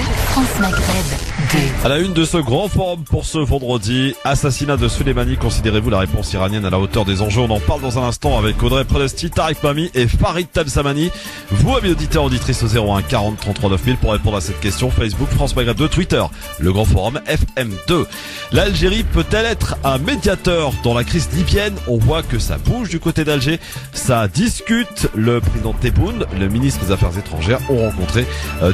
France Maghreb 2. À la une de ce grand forum pour ce vendredi, assassinat de Soleimani, considérez-vous la réponse iranienne à la hauteur des enjeux? On en parle dans un instant avec Audrey Prenesti, Tariq Mami et Farid Tabsamani. Vous, amis auditeurs, auditrices au 01 40 33 9000 pour répondre à cette question. Facebook, France Maghreb 2, Twitter, le grand forum FM2. L'Algérie peut-elle être un médiateur dans la crise libyenne? On voit que ça bouge du côté d'Alger, ça discute. Le président Tebboune, le ministre des Affaires étrangères ont rencontré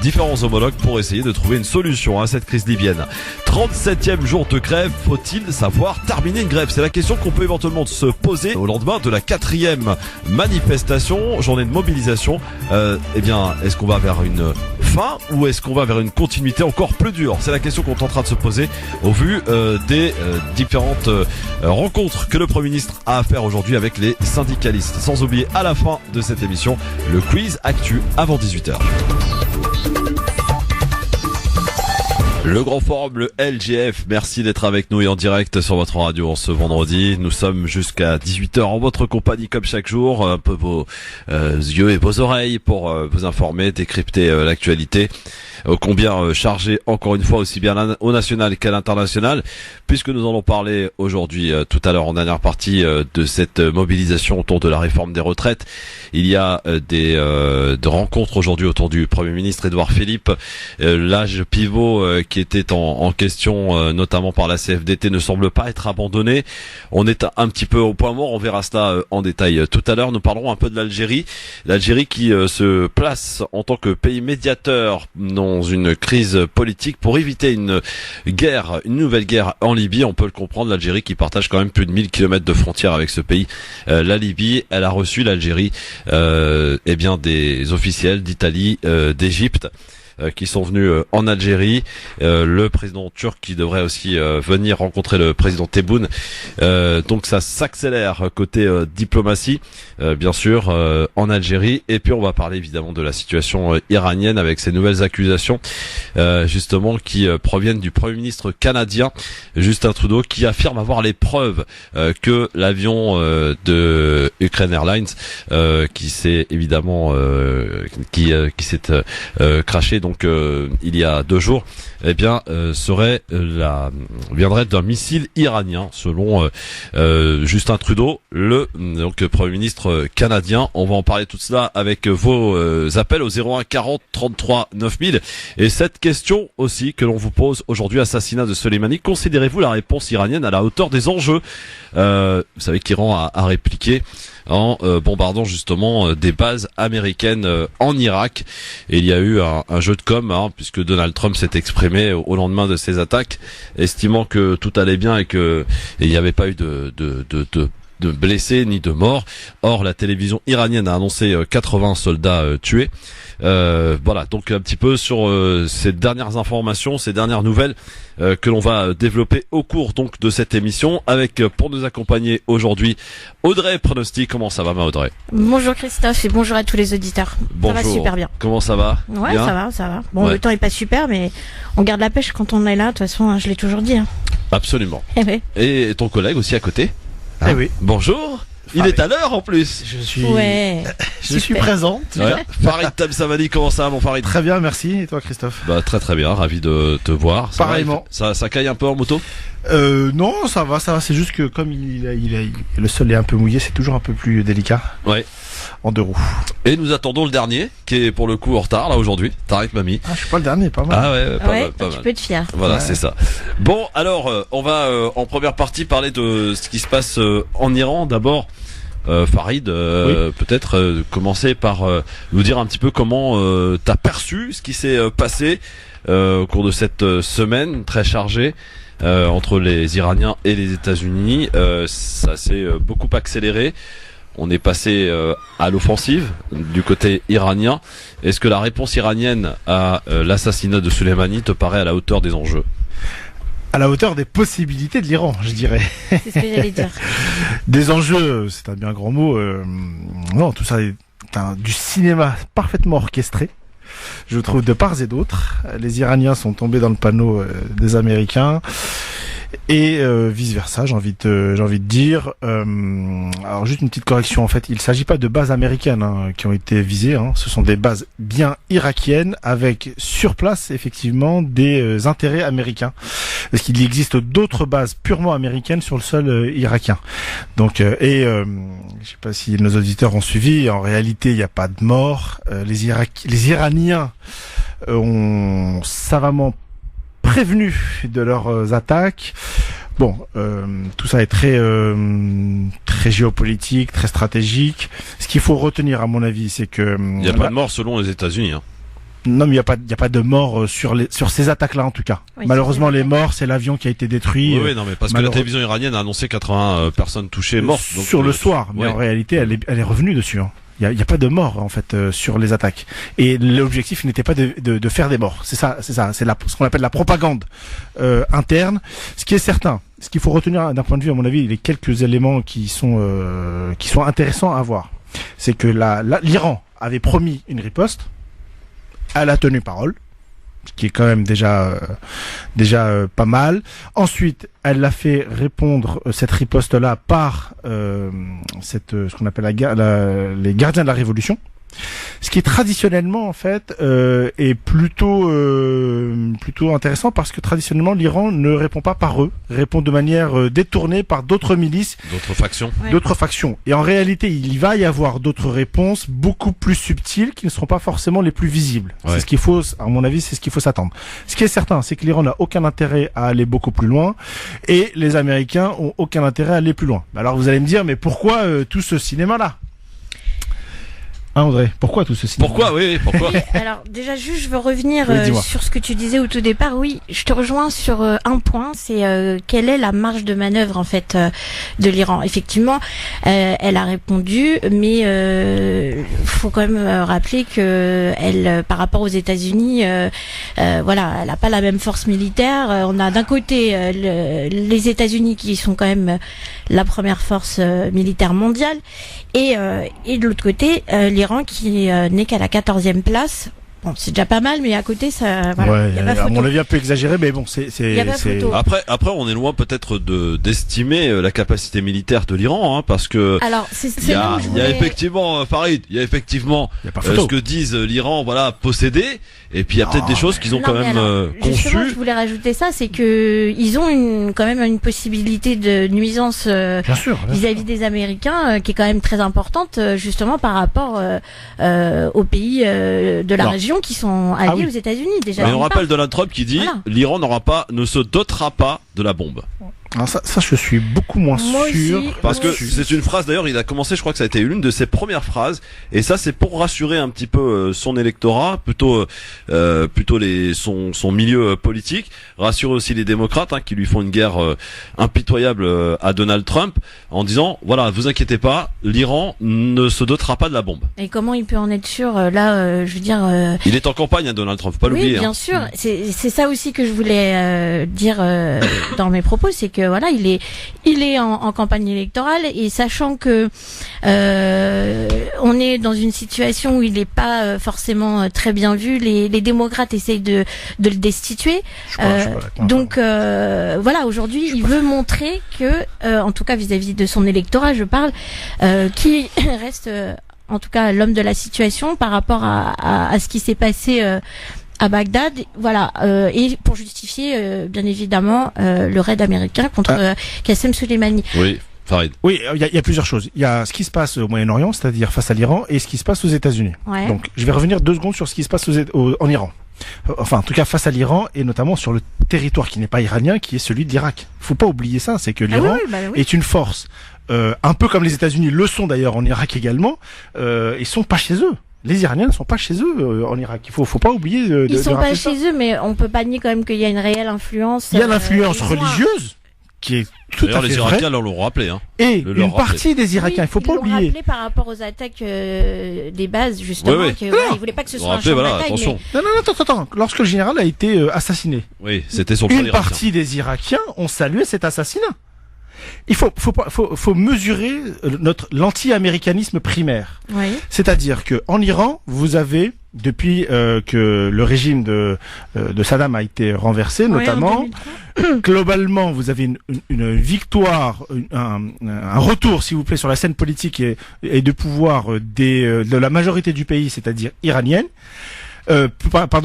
différents homologues pour essayer de trouver une solution à cette crise libyenne. 37e jour de grève, faut-il savoir terminer une grève? C'est la question qu'on peut éventuellement se poser au lendemain de la 4e manifestation, journée de mobilisation. Est-ce qu'on va vers une fin ou est-ce qu'on va vers une continuité encore plus dure? C'est la question qu'on est en train de se poser au vu des différentes rencontres que le Premier ministre a à faire aujourd'hui avec les syndicalistes. Sans oublier à la fin de cette émission le quiz actu avant 18h. Le grand forum, le LGF, merci d'être avec nous et en direct sur votre radio en ce vendredi. Nous sommes jusqu'à 18h en votre compagnie comme chaque jour, un peu vos yeux et vos oreilles pour vous informer, décrypter l'actualité. Combien chargé encore une fois aussi bien au national qu'à l'international, puisque nous allons parler aujourd'hui tout à l'heure en dernière partie de cette mobilisation autour de la réforme des retraites. Il y a de rencontres aujourd'hui autour du Premier ministre Édouard Philippe. L'âge pivot qui était en question notamment par la CFDT ne semble pas être abandonné. On est un petit peu au point mort, on verra cela en détail tout à l'heure. Nous parlerons un peu de l'Algérie. L'Algérie qui se place en tant que pays médiateur dans une crise politique pour éviter une nouvelle guerre en Libye. On peut le comprendre, l'Algérie qui partage quand même plus de 1000 km de frontières avec ce pays. La Libye, elle a reçu l'Algérie des officiels d'Italie, d'Égypte, qui sont venus en Algérie. Le président turc qui devrait aussi venir rencontrer le président Tebboune. Donc ça s'accélère côté diplomatie, bien sûr, en Algérie. Et puis on va parler évidemment de la situation iranienne avec ces nouvelles accusations, justement, qui proviennent du Premier ministre canadien Justin Trudeau, qui affirme avoir les preuves que l'avion de Ukraine Airlines, qui s'est évidemment s'est crashé donc il y a 2 jours, viendrait d'un missile iranien selon Justin Trudeau, le Premier ministre canadien. On va en parler tout cela avec vos appels au 01 40 33 9000 et cette question aussi que l'on vous pose aujourd'hui: assassinat de Soleimani, considérez-vous la réponse iranienne à la hauteur des enjeux? Vous savez qu'Iran a répliqué en bombardant justement des bases américaines en Irak, et il y a eu un jeu de com, puisque Donald Trump s'est exprimé au lendemain de ces attaques, estimant que tout allait bien et il n'y avait pas eu de blessés ni de morts. Or la télévision iranienne a annoncé 80 soldats tués. Voilà, donc un petit peu sur ces dernières informations, ces dernières nouvelles que l'on va développer au cours donc de cette émission avec, pour nous accompagner aujourd'hui, Audrey Prenesti. Comment ça va, ma Audrey? Bonjour Christophe et bonjour à tous les auditeurs. Bonjour. Ça va super bien. Comment ça va? Ouais, bien? ça va. Bon, ouais. Le temps est pas super, mais on garde la pêche quand on est là. De toute façon, je l'ai toujours dit. Absolument. Ouais. Et ton collègue aussi à côté? Eh oui. Bonjour. Il est à l'heure en plus. Je suis présent. Ouais. Farid Tabsamani, comment ça va, mon Farid? Très bien, merci. Et toi, Christophe? Très très bien, ravi de te voir. Pareillement. Ça caille un peu en moto? Non, ça va. C'est juste que comme le sol est un peu mouillé, c'est toujours un peu plus délicat. Ouais. En 2 roues. Et nous attendons le dernier, qui est pour le coup en retard là aujourd'hui, Tariq Mami. Ah, je suis pas le dernier, pas mal. Ah ouais, pas tu mal. peux être fier. Voilà, Ouais. c'est ça. Bon, alors, on va en première partie parler de ce qui se passe en Iran. D'abord, Farid, Oui. peut-être commencer par nous dire un petit peu comment t'as perçu ce qui s'est passé au cours de cette semaine très chargée entre les Iraniens et les États-Unis. Ça s'est beaucoup accéléré. On est passé à l'offensive du côté iranien. Est-ce que la réponse iranienne à l'assassinat de Soleimani te paraît à la hauteur des enjeux? À la hauteur des possibilités de l'Iran, je dirais. C'est ce que j'allais dire. Des enjeux, c'est un bien grand mot. Non, tout ça est du cinéma parfaitement orchestré, je trouve, de part et d'autre. Les Iraniens sont tombés dans le panneau des Américains. et vice versa. J'ai envie de dire. Alors juste une petite correction. En fait, il s'agit pas de bases américaines qui ont été visées. Ce sont des bases bien irakiennes avec sur place effectivement des intérêts américains. Parce qu'il existe d'autres bases purement américaines sur le sol irakien. Donc je sais pas si nos auditeurs ont suivi. En réalité, il n'y a pas de morts. Les Iraniens ont savamment prévenus de leurs attaques. Bon, tout ça est très géopolitique, très stratégique. Ce qu'il faut retenir, à mon avis, c'est que il n'y a pas de mort selon les États-Unis. Non, mais il y a pas de mort sur ces attaques-là en tout cas. Oui, malheureusement, les morts, c'est l'avion qui a été détruit. Oui, non, mais parce que la télévision iranienne a annoncé 80 personnes touchées mortes. Donc, sur le soir, mais en réalité, elle est revenue dessus. Il y a pas de mort en fait sur les attaques. Et l'objectif n'était pas de faire des morts. C'est ça. C'est ce qu'on appelle la propagande interne. Ce qui est certain, ce qu'il faut retenir d'un point de vue, à mon avis, les quelques éléments qui sont intéressants à voir, c'est que l'Iran avait promis une riposte. Elle a tenu parole, ce qui est quand même déjà pas mal. Ensuite, elle a fait répondre cette riposte-là par ce qu'on appelle les gardiens de la révolution. Ce qui est traditionnellement en fait est plutôt intéressant parce que traditionnellement l'Iran ne répond pas par eux, répond de manière détournée par d'autres milices, d'autres factions. Et en réalité, il va y avoir d'autres réponses beaucoup plus subtiles qui ne seront pas forcément les plus visibles. Ouais. C'est ce qu'il faut, à mon avis, c'est ce qu'il faut s'attendre. Ce qui est certain, c'est que l'Iran n'a aucun intérêt à aller beaucoup plus loin et les Américains ont aucun intérêt à aller plus loin. Alors vous allez me dire, mais pourquoi tout ce cinéma-là ? André, pourquoi tout ceci ? Pourquoi ? Oui, pourquoi ? Alors déjà juste je veux revenir sur ce que tu disais au tout départ. Oui, je te rejoins sur un point, c'est quelle est la marge de manœuvre en fait de l'Iran. Effectivement, elle a répondu, mais faut quand même rappeler que elle, par rapport aux États-Unis, voilà, elle n'a pas la même force militaire. On a d'un côté les États-Unis qui sont quand même la première force militaire mondiale, et de l'autre côté l'Iran qui n'est qu'à la 14e place. Bon, c'est déjà pas mal, mais à côté, ça, voilà. Ouais, y a pas photo. À mon avis, un peu exagéré, mais bon, c'est. Après, on est loin peut-être d'estimer la capacité militaire de l'Iran, parce que. Alors, il y a effectivement, Farid, il y a effectivement ce que disent l'Iran, voilà, posséder, et puis il y a peut-être des choses qu'ils ont quand même conçues. Justement, je voulais rajouter ça, c'est que ils ont quand même une possibilité de nuisance vis-à-vis des Américains, qui est quand même très importante, justement par rapport aux pays de la région qui sont alliés aux États-Unis déjà. Mais on rappelle Donald Trump qui dit l'Iran ne se dotera pas de la bombe. Alors ça je suis beaucoup moins sûr. Parce que c'est une phrase, d'ailleurs, il a commencé, je crois que ça a été l'une de ses premières phrases, et ça c'est pour rassurer un petit peu son électorat, plutôt son milieu politique, rassurer aussi les démocrates qui lui font une guerre impitoyable à Donald Trump, en disant voilà, vous inquiétez pas, l'Iran ne se dotera pas de la bombe. Et comment il peut en être sûr là, je veux dire il est en campagne, Donald Trump, faut pas l'oublier. Oui, bien sûr, c'est ça aussi que je voulais dire dans mes propos, c'est que voilà, il est en campagne électorale, et sachant que on est dans une situation où il n'est pas forcément très bien vu, les démocrates essayent de le destituer. Donc voilà, aujourd'hui, il veut montrer que, en tout cas vis-à-vis de son électorat, je parle, qui reste en tout cas l'homme de la situation par rapport à ce qui s'est passé à Bagdad, voilà, et pour justifier bien évidemment le raid américain contre Qassem Soleimani. Oui, Farid. Oui, il y a plusieurs choses. Il y a ce qui se passe au Moyen-Orient, c'est-à-dire face à l'Iran, et ce qui se passe aux États-Unis. Ouais. Donc, je vais revenir 2 secondes sur ce qui se passe en Iran. Enfin, en tout cas, face à l'Iran, et notamment sur le territoire qui n'est pas iranien, qui est celui de l'Irak. Faut pas oublier ça, c'est que l'Iran est une force, un peu comme les États-Unis le sont d'ailleurs en Irak également. Ils sont pas chez eux. Les Iraniens ne sont pas chez eux en Irak. Il faut pas oublier ils sont pas chez eux, mais on peut pas nier quand même qu'il y a une réelle influence. Il y a l'influence religieuse qui est tout à fait les Irakiens leur l'ont rappelé, Et une partie des Irakiens, il faut pas oublier. Ils l'ont rappelé par rapport aux attaques des bases, justement. Ils voulaient pas que ce soit un champ de bataille. Attention. Mais... Non, attends. Lorsque le général a été assassiné, oui, c'était sur le une partie des Irakiens ont salué cet assassinat. il faut mesurer l'anti-américanisme primaire. Oui. C'est-à-dire que en Iran, vous avez depuis que le régime de Saddam a été renversé, notamment, globalement, vous avez une victoire, un retour, s'il vous plaît, sur la scène politique et de pouvoir de la majorité du pays, c'est-à-dire iranienne,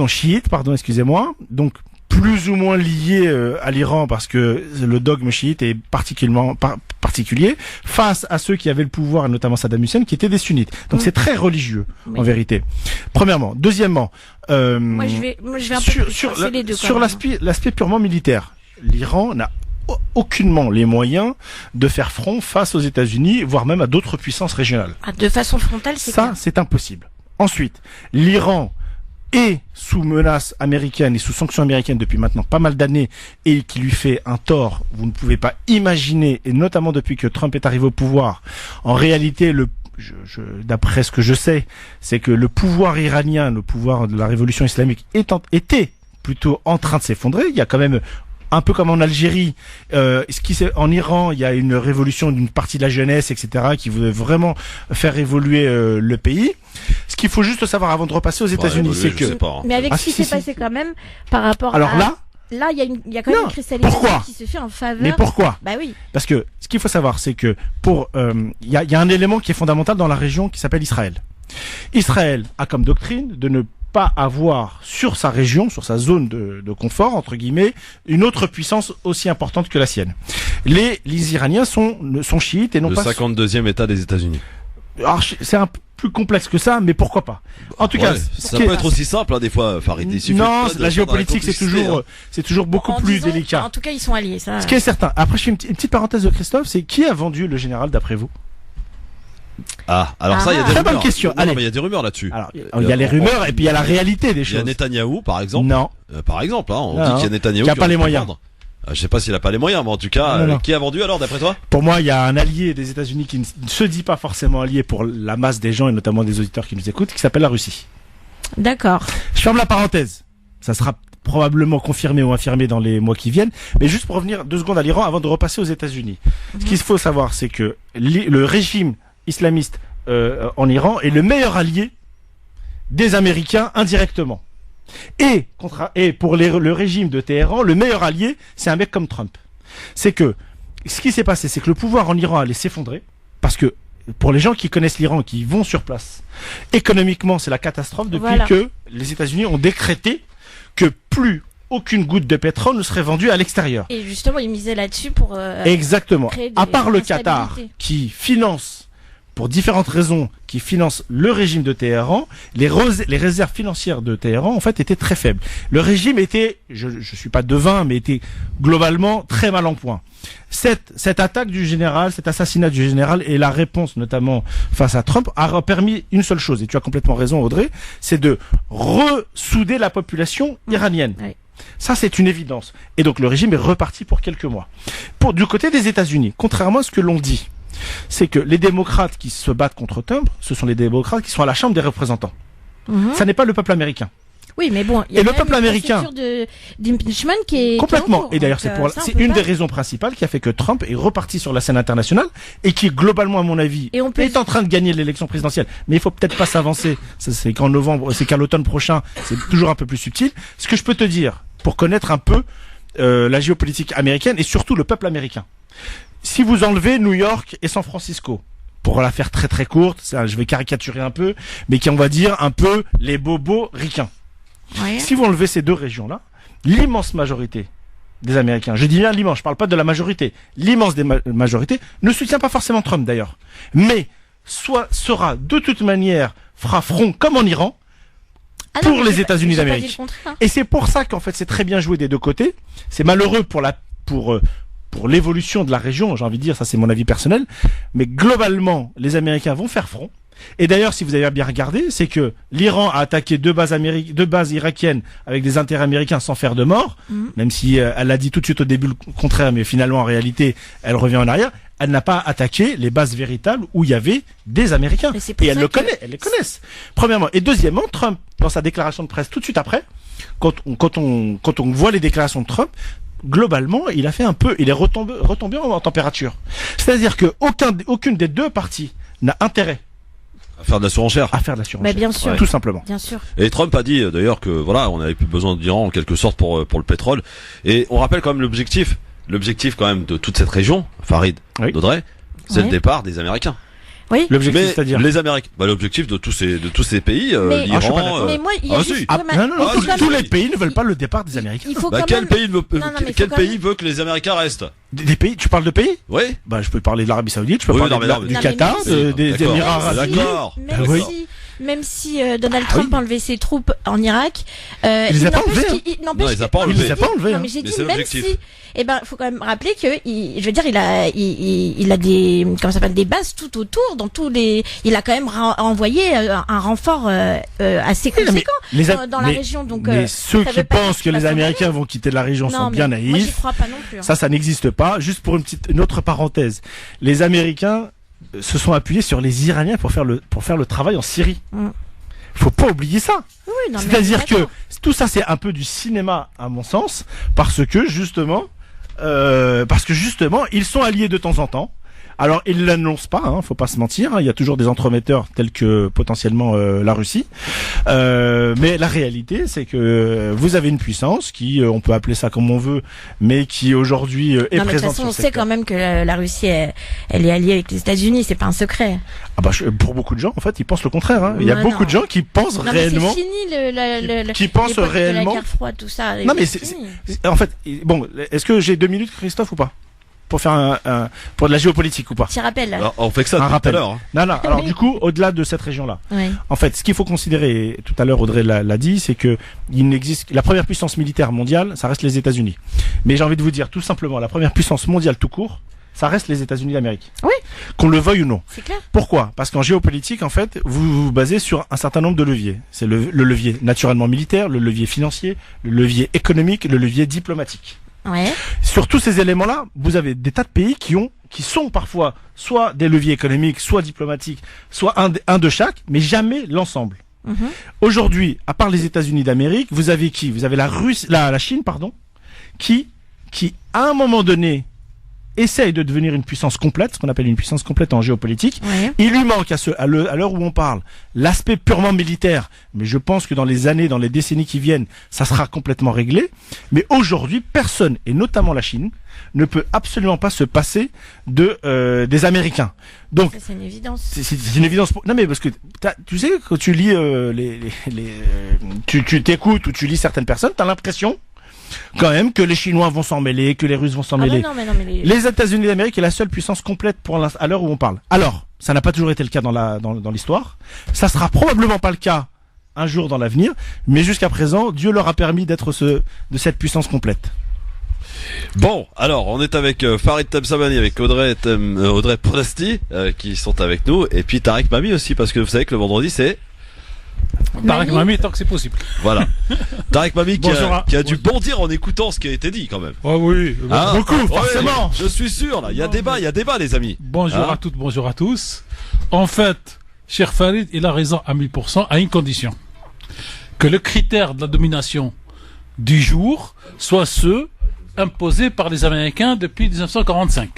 chiite, excusez-moi, donc plus ou moins lié à l'Iran parce que le dogme chiite est particulièrement particulier face à ceux qui avaient le pouvoir, notamment Saddam Hussein, qui étaient des sunnites. Donc c'est très religieux, en vérité. Premièrement. Deuxièmement, moi je vais un peu sur les deux. Sur l'aspect purement militaire, l'Iran n'a aucunement les moyens de faire front face aux États-Unis, voire même à d'autres puissances régionales. De façon frontale, c'est ça, c'est impossible. Ensuite, l'Iran est sous menace américaine et sous sanctions américaines depuis maintenant pas mal d'années et qui lui fait un tort, vous ne pouvez pas imaginer, et notamment depuis que Trump est arrivé au pouvoir. En réalité, d'après ce que je sais, c'est que le pouvoir iranien, le pouvoir de la révolution islamique était plutôt en train de s'effondrer. Il y a quand même un peu comme en Algérie, en Iran, il y a une révolution d'une partie de la jeunesse, etc., qui veut vraiment faire évoluer le pays. Ce qu'il faut juste savoir avant de repasser aux États-Unis, c'est que... Mais avec ce qui s'est passé quand même, par rapport Alors là, il y a quand même une cristallisation qui se fait en faveur. Mais pourquoi? Bah oui. Parce que ce qu'il faut savoir, c'est que il y a un élément qui est fondamental dans la région qui s'appelle Israël. Israël a comme doctrine de ne pas avoir sur sa région, sur sa zone de confort, entre guillemets, une autre puissance aussi importante que la sienne. Les Iraniens sont chiites et non pas... Le 52e État des États-Unis. Alors, c'est un peu plus complexe que ça, mais pourquoi pas. En tout cas, ça peut être aussi simple, des fois, Farid. Non, la géopolitique, c'est toujours beaucoup plus délicat. En tout cas, ils sont alliés, ça. Ce qui est certain. Après, je fais une petite parenthèse de Christophe, c'est qui a vendu le général d'après vous? Alors ça, il y a des très rumeurs. bonne question. Non, mais il y a des rumeurs là-dessus. Alors, il y a les rumeurs et puis il y a la réalité des choses. Il y a Netanyahou, par exemple. Non. Par exemple, on dit qu'il y a Netanyahou qui a pas les moyens. Je sais pas s'il a pas les moyens, mais en tout cas, qui a vendu alors, d'après toi? Pour moi, il y a un allié des États-Unis qui ne se dit pas forcément allié pour la masse des gens et notamment des auditeurs qui nous écoutent, qui s'appelle la Russie. D'accord. Je ferme la parenthèse. Ça sera probablement confirmé ou infirmé dans les mois qui viennent. Mais juste pour revenir 2 secondes à l'Iran avant de repasser aux États-Unis. Ce qu'il faut savoir, c'est que le régime islamiste en Iran est le meilleur allié des Américains indirectement. Et pour le régime de Téhéran, le meilleur allié, c'est un mec comme Trump. C'est que ce qui s'est passé, c'est que le pouvoir en Iran allait s'effondrer parce que pour les gens qui connaissent l'Iran, qui vont sur place, économiquement, c'est la catastrophe depuis que les États-Unis ont décrété que plus aucune goutte de pétrole ne serait vendue à l'extérieur. Et justement, ils misaient là-dessus pour exactement. À part le instabilités. Qatar qui finance pour différentes raisons, qui finance le régime de Téhéran, les réserves financières de Téhéran, en fait, étaient très faibles. Le régime était, je suis pas devin, mais était globalement très mal en point. Cette attaque du général, cet assassinat du général et la réponse, notamment face à Trump, a permis une seule chose, et tu as complètement raison, Audrey, c'est de ressouder la population iranienne. Oui. Ça, c'est une évidence. Et donc, le régime est reparti pour quelques mois. Du côté des États-Unis, contrairement à ce que l'on dit, c'est que les démocrates qui se battent contre Trump, ce sont les démocrates qui sont à la Chambre des représentants. Ça n'est pas le peuple américain. Oui, mais bon, il y a le peuple américain d'impeachment qui est complètement. Et d'ailleurs, c'est une des raisons principales qui a fait que Trump est reparti sur la scène internationale et qui, globalement, à mon avis, est en train de gagner l'élection présidentielle. Mais il faut peut-être pas s'avancer. C'est qu'en novembre, c'est qu'à l'automne prochain, c'est toujours un peu plus subtil. Ce que je peux te dire, pour connaître un peu la géopolitique américaine et surtout le peuple américain. Si vous enlevez New York et San Francisco, pour la faire très très courte, je vais caricaturer un peu, mais qui on va dire un peu les bobos ricains. Ouais. Si vous enlevez ces 2 régions-là, l'immense majorité des Américains, je dis bien l'immense, je parle pas de la majorité, l'immense des majorités ne soutient pas forcément Trump d'ailleurs, mais fera front comme en Iran pour les États-Unis d'Amérique. Et c'est pour ça qu'en fait c'est très bien joué des 2 côtés. C'est malheureux pour l'évolution de la région, j'ai envie de dire, ça c'est mon avis personnel, mais globalement, les Américains vont faire front. Et d'ailleurs, si vous avez bien regardé, c'est que l'Iran a attaqué 2 bases irakiennes avec des intérêts américains sans faire de mort, même si elle a dit tout de suite au début le contraire, mais finalement en réalité, elle revient en arrière. Elle n'a pas attaqué les bases véritables où il y avait des Américains. Et elles les connaissent. Premièrement. Et deuxièmement, Trump, dans sa déclaration de presse tout de suite après, quand on voit les déclarations de Trump, globalement, il est retombé en température. C'est-à-dire que aucune des deux parties n'a intérêt à faire de la surenchère. Mais bien sûr. Tout simplement. Bien sûr. Et Trump a dit d'ailleurs que voilà, on n'avait plus besoin d'Iran en quelque sorte pour le pétrole. Et on rappelle quand même l'objectif quand même de toute cette région, Farid, d'Audrey, c'est le départ des Américains. Oui. L'objectif, c'est-à-dire les Américains. L'objectif de tous ces pays, l'Iran. Mais moi, il y a juste tous les pays ne veulent pas le départ des Américains. Quel pays veut que les Américains restent? Des pays, tu parles de pays? Oui. Je peux parler de l'Arabie Saoudite, je peux parler du Qatar, des Émirats Arabes Unis. Même si Donald Trump a enlevé ses troupes en Irak, il les a pas enlevés. Non, il les a pas enlevés. Non, mais j'ai dit même si, faut quand même rappeler que, il a des, des bases tout autour, il a quand même envoyé un renfort assez conséquent dans la région. Donc, mais ceux qui pensent que les Américains vont quitter la région sont bien naïfs. Moi, j'y crois pas non plus. Ça n'existe pas. Juste pour une autre parenthèse, les Américains se sont appuyés sur les Iraniens pour faire le travail en Syrie. Faut pas oublier ça. Oui, c'est-à-dire que tout ça c'est un peu du cinéma à mon sens, parce que justement ils sont alliés de temps en temps. Alors ils l'annoncent pas, faut pas se mentir. Il y a toujours des entremetteurs tels que potentiellement la Russie. Mais la réalité, c'est que vous avez une puissance qui, on peut appeler ça comme on veut, mais qui aujourd'hui est présente. De toute façon, on sait quand même que la Russie, elle est alliée avec les États-Unis. C'est pas un secret. Pour beaucoup de gens, en fait, ils pensent le contraire. Il y a beaucoup de gens qui pensent réellement. Mais c'est fini qui pensent réellement. La guerre froide, tout ça. Non, mais en fait, bon, est-ce que j'ai 2 minutes, Christophe, ou pas? Pour faire pour de la géopolitique ou pas? Tu rappelles? Alors, on fait que ça tout à l'heure. Non. Alors du coup, au-delà de cette région-là, en fait, ce qu'il faut considérer, tout à l'heure Audrey l'a dit, c'est que la première puissance militaire mondiale, ça reste les États-Unis. Mais j'ai envie de vous dire tout simplement, la première puissance mondiale tout court, ça reste les États-Unis d'Amérique. Oui. Qu'on le veuille ou non. C'est clair. Pourquoi? Parce qu'en géopolitique, en fait, vous vous basez sur un certain nombre de leviers. C'est le levier naturellement militaire, le levier financier, le levier économique, le levier diplomatique. Ouais. Sur tous ces éléments-là, vous avez des tas de pays qui sont parfois soit des leviers économiques, soit diplomatiques, soit un de chaque, mais jamais l'ensemble. Aujourd'hui, à part les États-Unis d'Amérique, vous avez qui? Vous avez la Chine, qui à un moment donné essaye de devenir une puissance complète, ce qu'on appelle une puissance complète en géopolitique. Il lui manque à l'heure où on parle l'aspect purement militaire, mais je pense que dans les décennies qui viennent, ça sera complètement réglé. Mais aujourd'hui, personne, et notamment la Chine, ne peut absolument pas se passer des Américains. Donc c'est une évidence. C'est une évidence. Non mais parce que tu sais, quand tu lis tu t'écoutes ou tu lis certaines personnes, t'as l'impression quand même que les Chinois vont s'en mêler, que les Russes vont s'en mêler. Les États-Unis d'Amérique est la seule puissance complète à l'heure où on parle. Alors, ça n'a pas toujours été le cas dans l'histoire. Ça sera probablement pas le cas un jour dans l'avenir, mais jusqu'à présent, Dieu leur a permis d'être de cette puissance complète. Bon, alors on est avec Farid Temsamani, avec Audrey Podasti qui sont avec nous, et puis Tarek Mami aussi, parce que vous savez que le vendredi c'est Tarek Mami, tant que c'est possible. Voilà. Tarek Mami qui a dû bondir en écoutant ce qui a été dit quand même. Oh oui, beaucoup, forcément. Je suis sûr, là. Il y a débat, les amis. Bonjour à toutes, bonjour à tous. En fait, cher Farid, il a raison à 1000%, à une condition. Que le critère de la domination du jour soit ceux imposés par les Américains depuis 1945.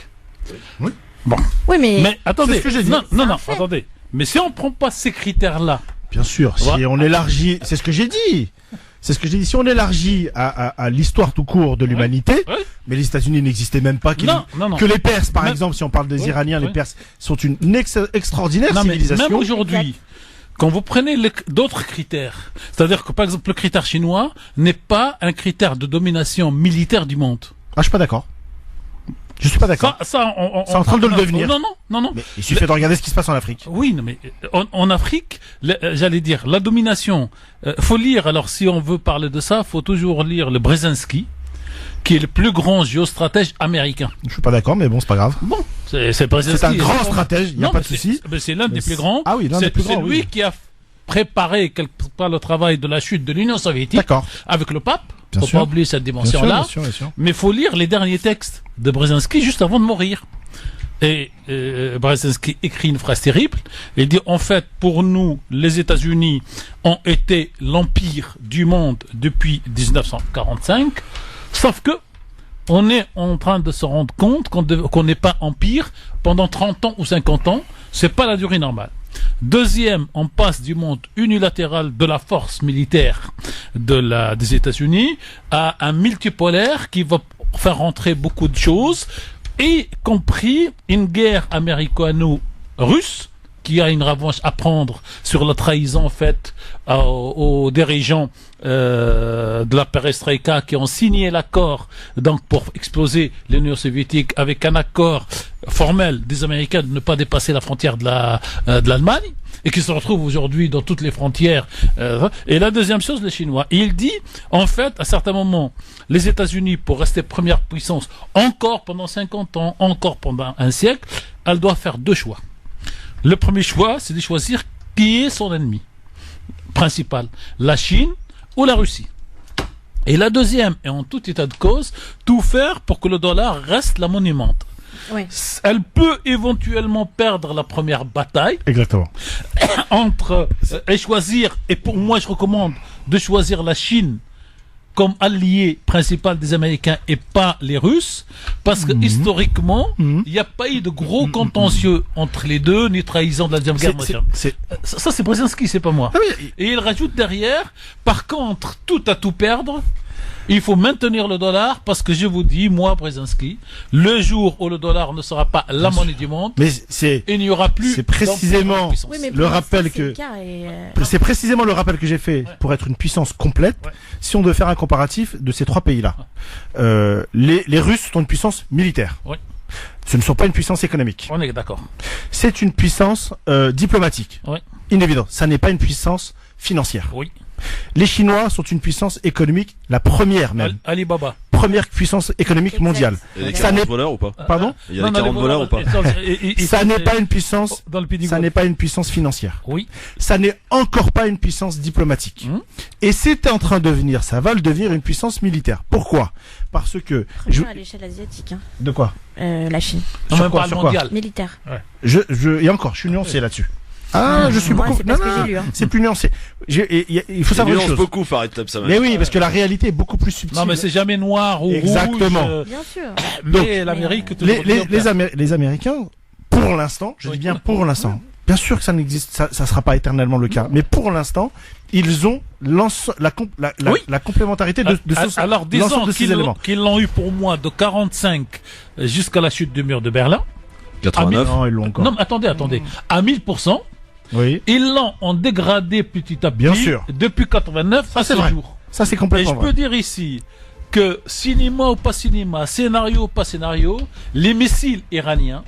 Oui. Bon. Oui, mais attendez. C'est ce que j'ai dit. Non, attendez. Mais si on prend pas ces critères-là. Bien sûr, si on élargit, c'est ce que j'ai dit. Si on élargit à l'histoire tout court de l'humanité, mais les États-Unis n'existaient même pas. Que les Perses, par exemple, si on parle des Iraniens, les Perses sont une extraordinaire civilisation. Même aujourd'hui, quand vous prenez d'autres critères, c'est-à-dire que par exemple le critère chinois n'est pas un critère de domination militaire du monde. Ah, je suis pas d'accord. Je suis pas d'accord. C'est en train de le devenir. Non. Mais il suffit de regarder ce qui se passe en Afrique. Oui, mais en Afrique, j'allais dire, la domination, faut lire, alors si on veut parler de ça, faut toujours lire le Brzezinski, qui est le plus grand géostratège américain. Je suis pas d'accord, mais bon, c'est pas grave. Bon, c'est Brzezinski. C'est un grand stratège, il n'y a pas de souci. C'est l'un des plus grands. Ah oui, l'un des plus grands. C'est lui qui a préparé quelque part le travail de la chute de l'Union soviétique. D'accord. Avec le pape. Bien faut sûr. pas oublier cette dimension-là. Bien sûr. Mais faut lire les derniers textes de Brzezinski juste avant de mourir. Et Brzezinski écrit une phrase terrible. Il dit, en fait, pour nous, les États-Unis ont été l'empire du monde depuis 1945, sauf que on est en train de se rendre compte qu'on n'est pas empire pendant 30 ans ou 50 ans. C'est pas la durée normale. Deuxième, on passe du monde unilatéral de la force militaire des États-Unis à un multipolaire qui va faire rentrer beaucoup de choses, y compris une guerre américano-russe qui a une revanche à prendre sur la trahison faite aux dirigeants de la perestroïka qui ont signé l'accord donc pour exploser l'Union soviétique avec un accord formel des Américains de ne pas dépasser la frontière de l'Allemagne et qui se retrouve aujourd'hui dans toutes les frontières. Et la deuxième chose, les Chinois. Il dit, en fait, à certains moments, les États-Unis, pour rester première puissance encore pendant 50 ans, encore pendant un siècle, elle doit faire deux choix. Le premier choix, c'est de choisir qui est son ennemi principal, la Chine ou la Russie. Et la deuxième, et en tout état de cause, tout faire pour que le dollar reste la monnaie monte. Oui. Elle peut éventuellement perdre la première bataille. Exactement. Et choisir, et pour moi je recommande de choisir la Chine comme allié principal des Américains et pas les Russes, parce que historiquement, il n'y a pas eu de gros contentieux entre les deux, ni trahison de la deuxième guerre mondiale. Ça c'est Brzezinski, c'est pas moi. Ah oui. Et il rajoute derrière, par contre, tout à tout perdre, il faut maintenir le dollar, parce que je vous dis, moi, Brzezinski, le jour où le dollar ne sera pas la monnaie du monde, il n'y aura plus. C'est précisément le rappel c'est précisément le rappel que j'ai fait pour être une puissance complète. Ouais. Si on devait faire un comparatif de ces trois pays-là, les Russes sont une puissance militaire. Ouais. Ce ne sont pas une puissance économique. On est d'accord. C'est une puissance diplomatique. Ouais. Inévident. Ça n'est pas une puissance financière. Oui. Les Chinois sont une puissance économique, la première même. Alibaba. Première puissance économique mondiale. Il y a des 40 voleurs ou pas? Pardon? Il y a des 40 voleurs ou pas? Ça n'est pas une puissance, ça n'est pas une puissance financière. Oui. Ça n'est encore pas une puissance diplomatique. Et c'est en train de devenir, ça va le devenir une puissance militaire. Pourquoi? Parce que... à l'échelle asiatique, hein. De quoi? La Chine. Sur quoi? Militaire. Ouais. Et encore, je suis nuancé là-dessus. Ah, je suis beaucoup. Non, c'est plus nuancé. Il faut savoir une chose. Beaucoup, Farid Tabsamani. Mais oui, parce que la réalité est beaucoup plus subtile. Non, mais c'est jamais noir ou exactement. Rouge. Bien sûr. Mais l'Amérique, les Américains, pour l'instant, je dis bien pour l'instant. Bien sûr que ça n'existe, ça sera pas éternellement le cas. Mais pour l'instant, ils ont la complémentarité de alors disons qu'ils l'ont eu pour moi de 45 jusqu'à la chute du mur de Berlin. 89. Non, ils l'ont encore. Non, mais attendez. À 1000%. Oui. Ils l'ont dégradé petit à petit. Bien sûr. Depuis 89 à ce jour. Ça, c'est complètement vrai. Et je peux dire ici que cinéma ou pas cinéma, scénario ou pas scénario, les missiles iraniens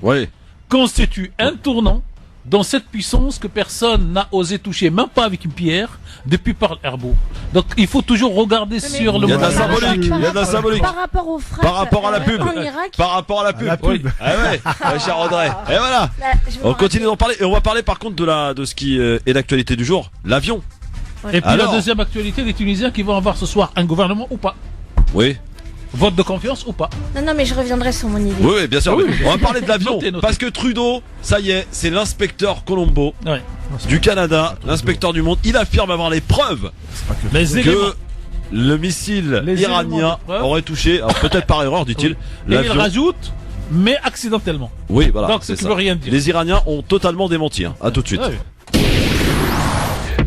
constituent un tournant dans cette puissance que personne n'a osé toucher, même pas avec une pierre, depuis Pearl Harbor. Donc il faut toujours regarder sur le... Il y a de la symbolique. Il y a de la symbolique. Par rapport aux frappes, par rapport à la pub. En Irak. Par rapport à la pub. Oui. Ah ouais, cher Audrey. Et voilà. On continue d'en parler. Et on va parler par contre de ce qui est l'actualité du jour, l'avion. Et puis la deuxième actualité, les Tunisiens qui vont avoir ce soir un gouvernement ou pas. Oui. Vote de confiance ou pas? Non, mais je reviendrai sur mon idée. Oui, bien sûr. Oui. On va parler de l'avion. Parce que Trudeau, ça y est, c'est l'inspecteur Colombo du Canada, l'inspecteur du monde. Il affirme avoir les preuves que le missile iranien aurait touché, alors peut-être par erreur, dit-il, l'avion. Et il rajoute, mais accidentellement. Oui, voilà. Donc, ça ne veut rien dire. Les Iraniens ont totalement démenti. À tout de suite.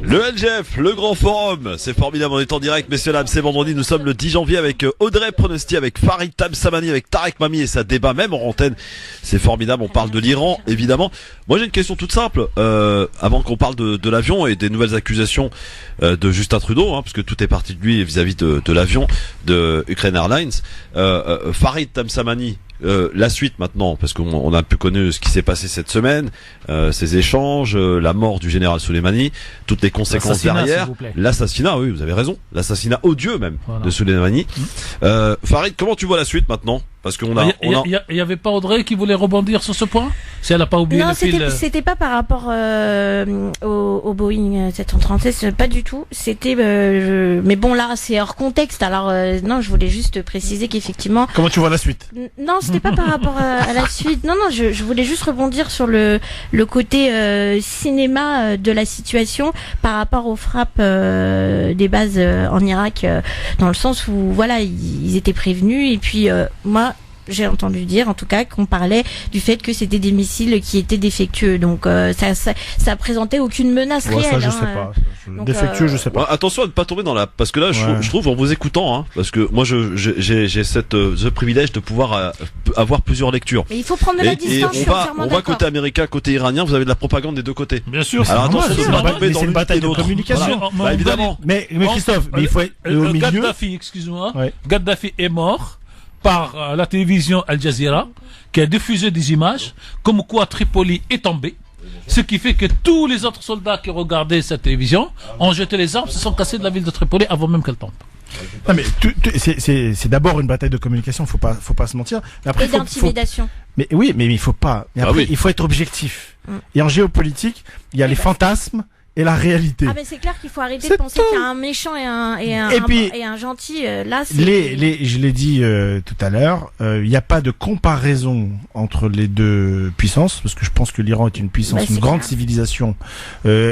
Le LGF, le grand forum, c'est formidable, on est en direct, messieurs dames, c'est vendredi, nous sommes le 10 janvier avec Audrey Pronosti, avec Farid Tabsamani, avec Tarek Mami et ça débat même en antenne, c'est formidable, on parle de l'Iran, évidemment. Moi j'ai une question toute simple, avant qu'on parle de l'avion et des nouvelles accusations de Justin Trudeau, parce que tout est parti de lui vis-à-vis de l'avion de Ukraine Airlines. Farid Tabsamani, la suite maintenant, parce qu'on a pu connaître ce qui s'est passé cette semaine, ces échanges, la mort du général Soleimani, toutes les conséquences derrière, l'assassinat, oui, vous avez raison, l'assassinat odieux même de Soleimani. Farid, comment tu vois la suite maintenant? Parce qu'on Il y avait pas Audrey qui voulait rebondir sur ce point? Si elle a pas oublié le fil. Non, c'était pas par rapport au Boeing 737, pas du tout. C'était, mais bon là, c'est hors contexte. Alors non, je voulais juste préciser qu'effectivement. Comment tu vois la suite? Non, c'était pas par rapport à la suite. Non, je voulais juste rebondir sur le côté cinéma de la situation par rapport aux frappes des bases en Irak, dans le sens où voilà, ils étaient prévenus et puis moi. J'ai entendu dire, en tout cas, qu'on parlait du fait que c'était des missiles qui étaient défectueux. Donc, ça présentait aucune menace réelle. Ça, je sais pas. Donc, défectueux, je sais pas. Attention à ne pas tomber dans parce que là, je trouve, en vous écoutant, hein, parce que moi, j'ai ce privilège de pouvoir avoir plusieurs lectures. Mais il faut prendre de la distance. On va côté américain, côté iranien, vous avez de la propagande des deux côtés. Bien sûr. Alors attention, c'est une bataille de communication. Bah, évidemment. Mais Christophe, il faut être au milieu. Gaddafi, excuse-moi. Gaddafi est mort par la télévision Al Jazeera, qui a diffusé des images comme quoi Tripoli est tombé. Ce qui fait que tous les autres soldats qui regardaient cette télévision ont jeté les armes, se sont cassés de la ville de Tripoli avant même qu'elle tombe. Non mais c'est d'abord une bataille de communication, faut pas se mentir. Mais après, et d'intimidation. Mais oui, mais il faut pas. Mais après, il faut être objectif. Et en géopolitique, il y a les fantasmes et la réalité. Ah mais c'est clair qu'il faut arrêter de penser qu'il y a un méchant et un gentil. Là, c'est... je l'ai dit tout à l'heure, il n'y a pas de comparaison entre les deux puissances, parce que je pense que l'Iran est une puissance, une grande civilisation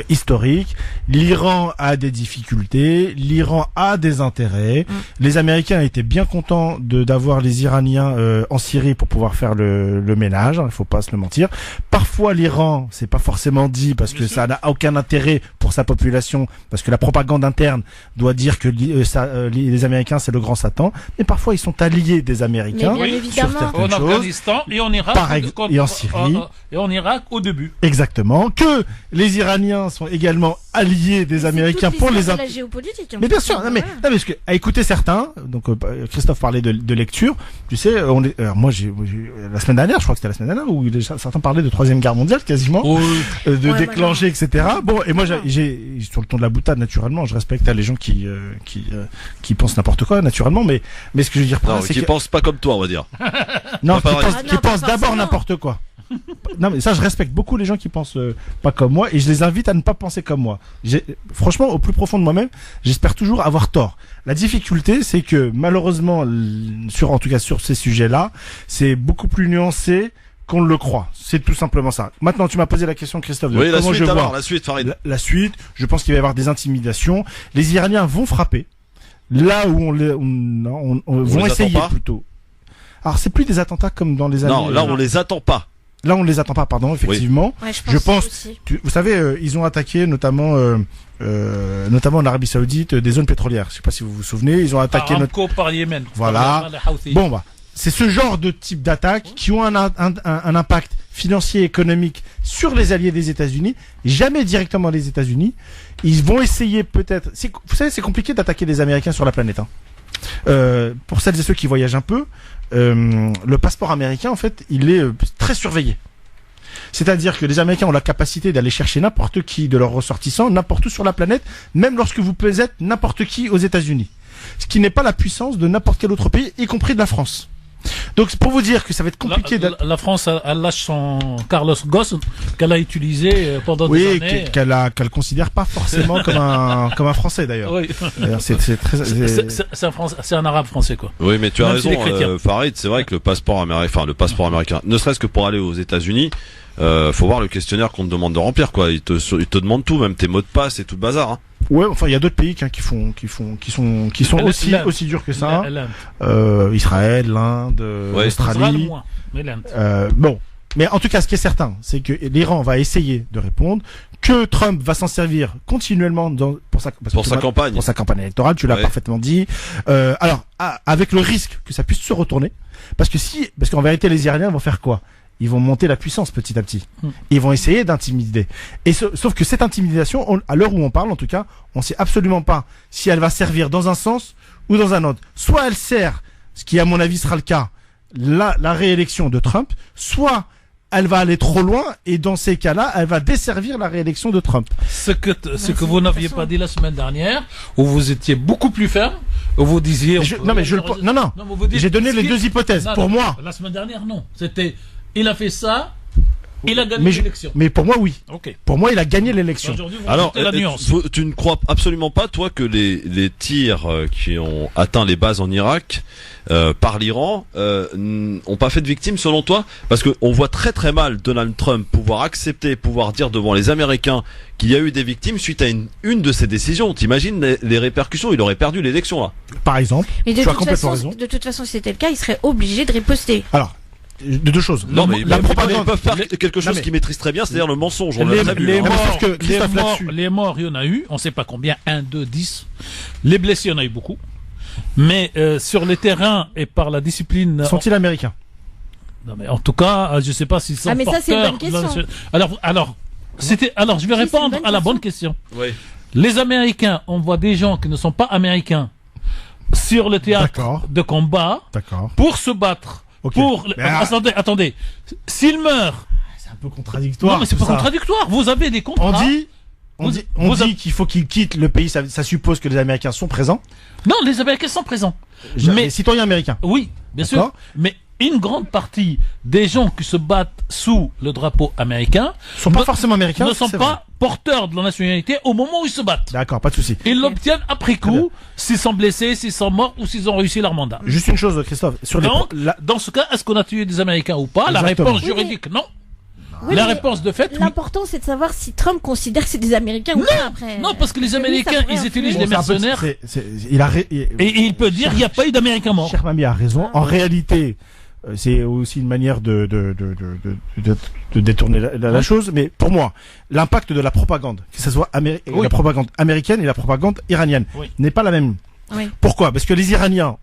historique. L'Iran a des difficultés, l'Iran a des intérêts. Les Américains étaient bien contents d'avoir les Iraniens en Syrie pour pouvoir faire le ménage, il faut pas se le mentir. Parfois l'Iran, c'est pas forcément dit parce que ça n'a aucun intérêt pour sa population, parce que la propagande interne doit dire que les Américains c'est le grand Satan, mais parfois ils sont alliés des Américains sur certaines choses, en Afghanistan et en Irak et en Syrie et en Irak au début. Exactement, que les Iraniens sont également alliés des Américains pour les la géopolitique. Mais bien sûr, non, parce que à écouter certains, donc Christophe parlait de lecture, tu sais, moi j'ai la semaine dernière, je crois que c'était la semaine dernière, où certains parlaient de troisième guerre mondiale quasiment, de déclencher, etc. Bon, et moi j'ai sur le ton de la boutade naturellement, je respecte les gens qui pensent n'importe quoi naturellement, mais ce que je veux dire c'est qui pensent pas comme toi, on va dire. Non, qui pensent d'abord n'importe quoi. Non mais ça je respecte beaucoup les gens qui pensent pas comme moi et je les invite à ne pas penser comme moi. Franchement au plus profond de moi-même, j'espère toujours avoir tort. La difficulté c'est que malheureusement en tout cas sur ces sujets-là, c'est beaucoup plus nuancé qu'on le croit. C'est tout simplement ça. Maintenant, tu m'as posé la question, Christophe, de comment je vois la suite, Farid. La suite, je pense qu'il va y avoir des intimidations. Les Iraniens vont frapper. Là où on vont essayer plutôt. Alors, c'est plus des attentats comme dans les années... Non, là, on les attend pas. Là, on les attend pas, pardon, effectivement. Oui. Ouais, je pense vous savez, ils ont attaqué notamment en Arabie Saoudite des zones pétrolières. Je sais pas si vous vous souvenez, ils ont attaqué par Yémen. Voilà. Bon, c'est ce genre de type d'attaques qui ont un impact financier et économique sur les alliés des États-Unis, jamais directement les États-Unis. Ils vont essayer peut-être... Vous savez, c'est compliqué d'attaquer des Américains sur la planète. Pour celles et ceux qui voyagent un peu, le passeport américain, en fait, il est très surveillé. C'est-à-dire que les Américains ont la capacité d'aller chercher n'importe qui de leurs ressortissants, n'importe où sur la planète, même lorsque vous pouvez être n'importe qui aux États-Unis. Ce qui n'est pas la puissance de n'importe quel autre pays, y compris de la France. Donc c'est pour vous dire que ça va être compliqué. La France, elle lâche son Carlos Ghosn qu'elle a utilisé pendant des années. Oui, qu'elle considère pas forcément comme un Français d'ailleurs. Oui. D'ailleurs, c'est un arabe français quoi. Oui, mais tu as raison, Farid. C'est vrai que le passeport américain, ne serait-ce que pour aller aux États-Unis, faut voir le questionnaire qu'on te demande de remplir quoi. Il te demande tout, même tes mots de passe et tout le bazar. Hein. Ouais, enfin il y a d'autres pays qui sont aussi durs que ça. Israël, l'Inde, l'Australie. Bon, mais en tout cas, ce qui est certain, c'est que l'Iran va essayer de répondre, que Trump va s'en servir continuellement pour sa campagne électorale. Tu l'as parfaitement dit. Alors, avec le risque que ça puisse se retourner, parce qu'en vérité, les Iraniens vont faire quoi? Ils vont monter la puissance petit à petit. Ils vont essayer d'intimider. Et sauf que cette intimidation, à l'heure où on parle, en tout cas, on sait absolument pas si elle va servir dans un sens ou dans un autre. Soit elle sert, ce qui à mon avis sera le cas, la réélection de Trump, soit elle va aller trop loin et dans ces cas-là, elle va desservir la réélection de Trump. Ce que vous n'aviez pas dit la semaine dernière, où vous étiez beaucoup plus ferme, où vous disiez... Non, j'ai donné les deux hypothèses. Pour moi... La semaine dernière, non. C'était, il a fait ça, il a gagné l'élection. Mais pour moi, oui. Okay. Pour moi, il a gagné l'élection. Alors, tu ne crois absolument pas, toi, que les tirs qui ont atteint les bases en Irak par l'Iran n'ont pas fait de victimes, selon toi? Parce que on voit très très mal Donald Trump pouvoir dire devant les Américains qu'il y a eu des victimes suite à une de ses décisions. T'imagines les répercussions? Il aurait perdu l'élection là. Par exemple. Mais de toute façon, si c'était le cas, il serait obligé de riposter. Alors. De deux choses. Non, mais la propagande, ils peuvent faire quelque chose qu'ils maîtrisent très bien, c'est-à-dire le mensonge. Les morts, il y en a eu, on ne sait pas combien, 1, 2, 10. Les blessés, il y en a eu beaucoup. Mais sur les terrains et par la discipline... Sont-ils américains? Non, mais en tout cas, je ne sais pas s'ils sont porteurs... mais ça, c'est une bonne question. Alors, je vais répondre à la bonne question. Oui. Les Américains, on voit des gens qui ne sont pas américains sur le théâtre de combat pour se battre. Okay. Attendez. S'il meurt... C'est un peu contradictoire. Non, mais c'est pas contradictoire. Vous avez des contrats. On dit qu'il faut qu'il quitte le pays. Ça suppose que les Américains sont présents. Non, les Américains sont présents. Les citoyens américains. Oui, bien sûr. Mais une grande partie des gens qui se battent sous le drapeau américain sont pas forcément américains. Ne sont pas porteurs de la nationalité au moment où ils se battent. D'accord, pas de souci. Ils l'obtiennent après coup, s'ils sont blessés, s'ils sont morts ou s'ils ont réussi leur mandat. Juste une chose, Christophe. Donc, dans ce cas, est-ce qu'on a tué des Américains ou pas? La réponse juridique, non. Oui, la réponse de fait, l'important, c'est de savoir si Trump considère que c'est des Américains ou pas après. Non, parce que les Américains, ils utilisent les mercenaires. Et il peut dire qu'il n'y a pas eu d'Américains morts. Cher Mamie a raison. En réalité, c'est aussi une manière de détourner la chose. Mais pour moi, l'impact de la propagande, que ce soit la propagande américaine et la propagande iranienne, n'est pas la même. Oui. Pourquoi? Parce que les Iraniens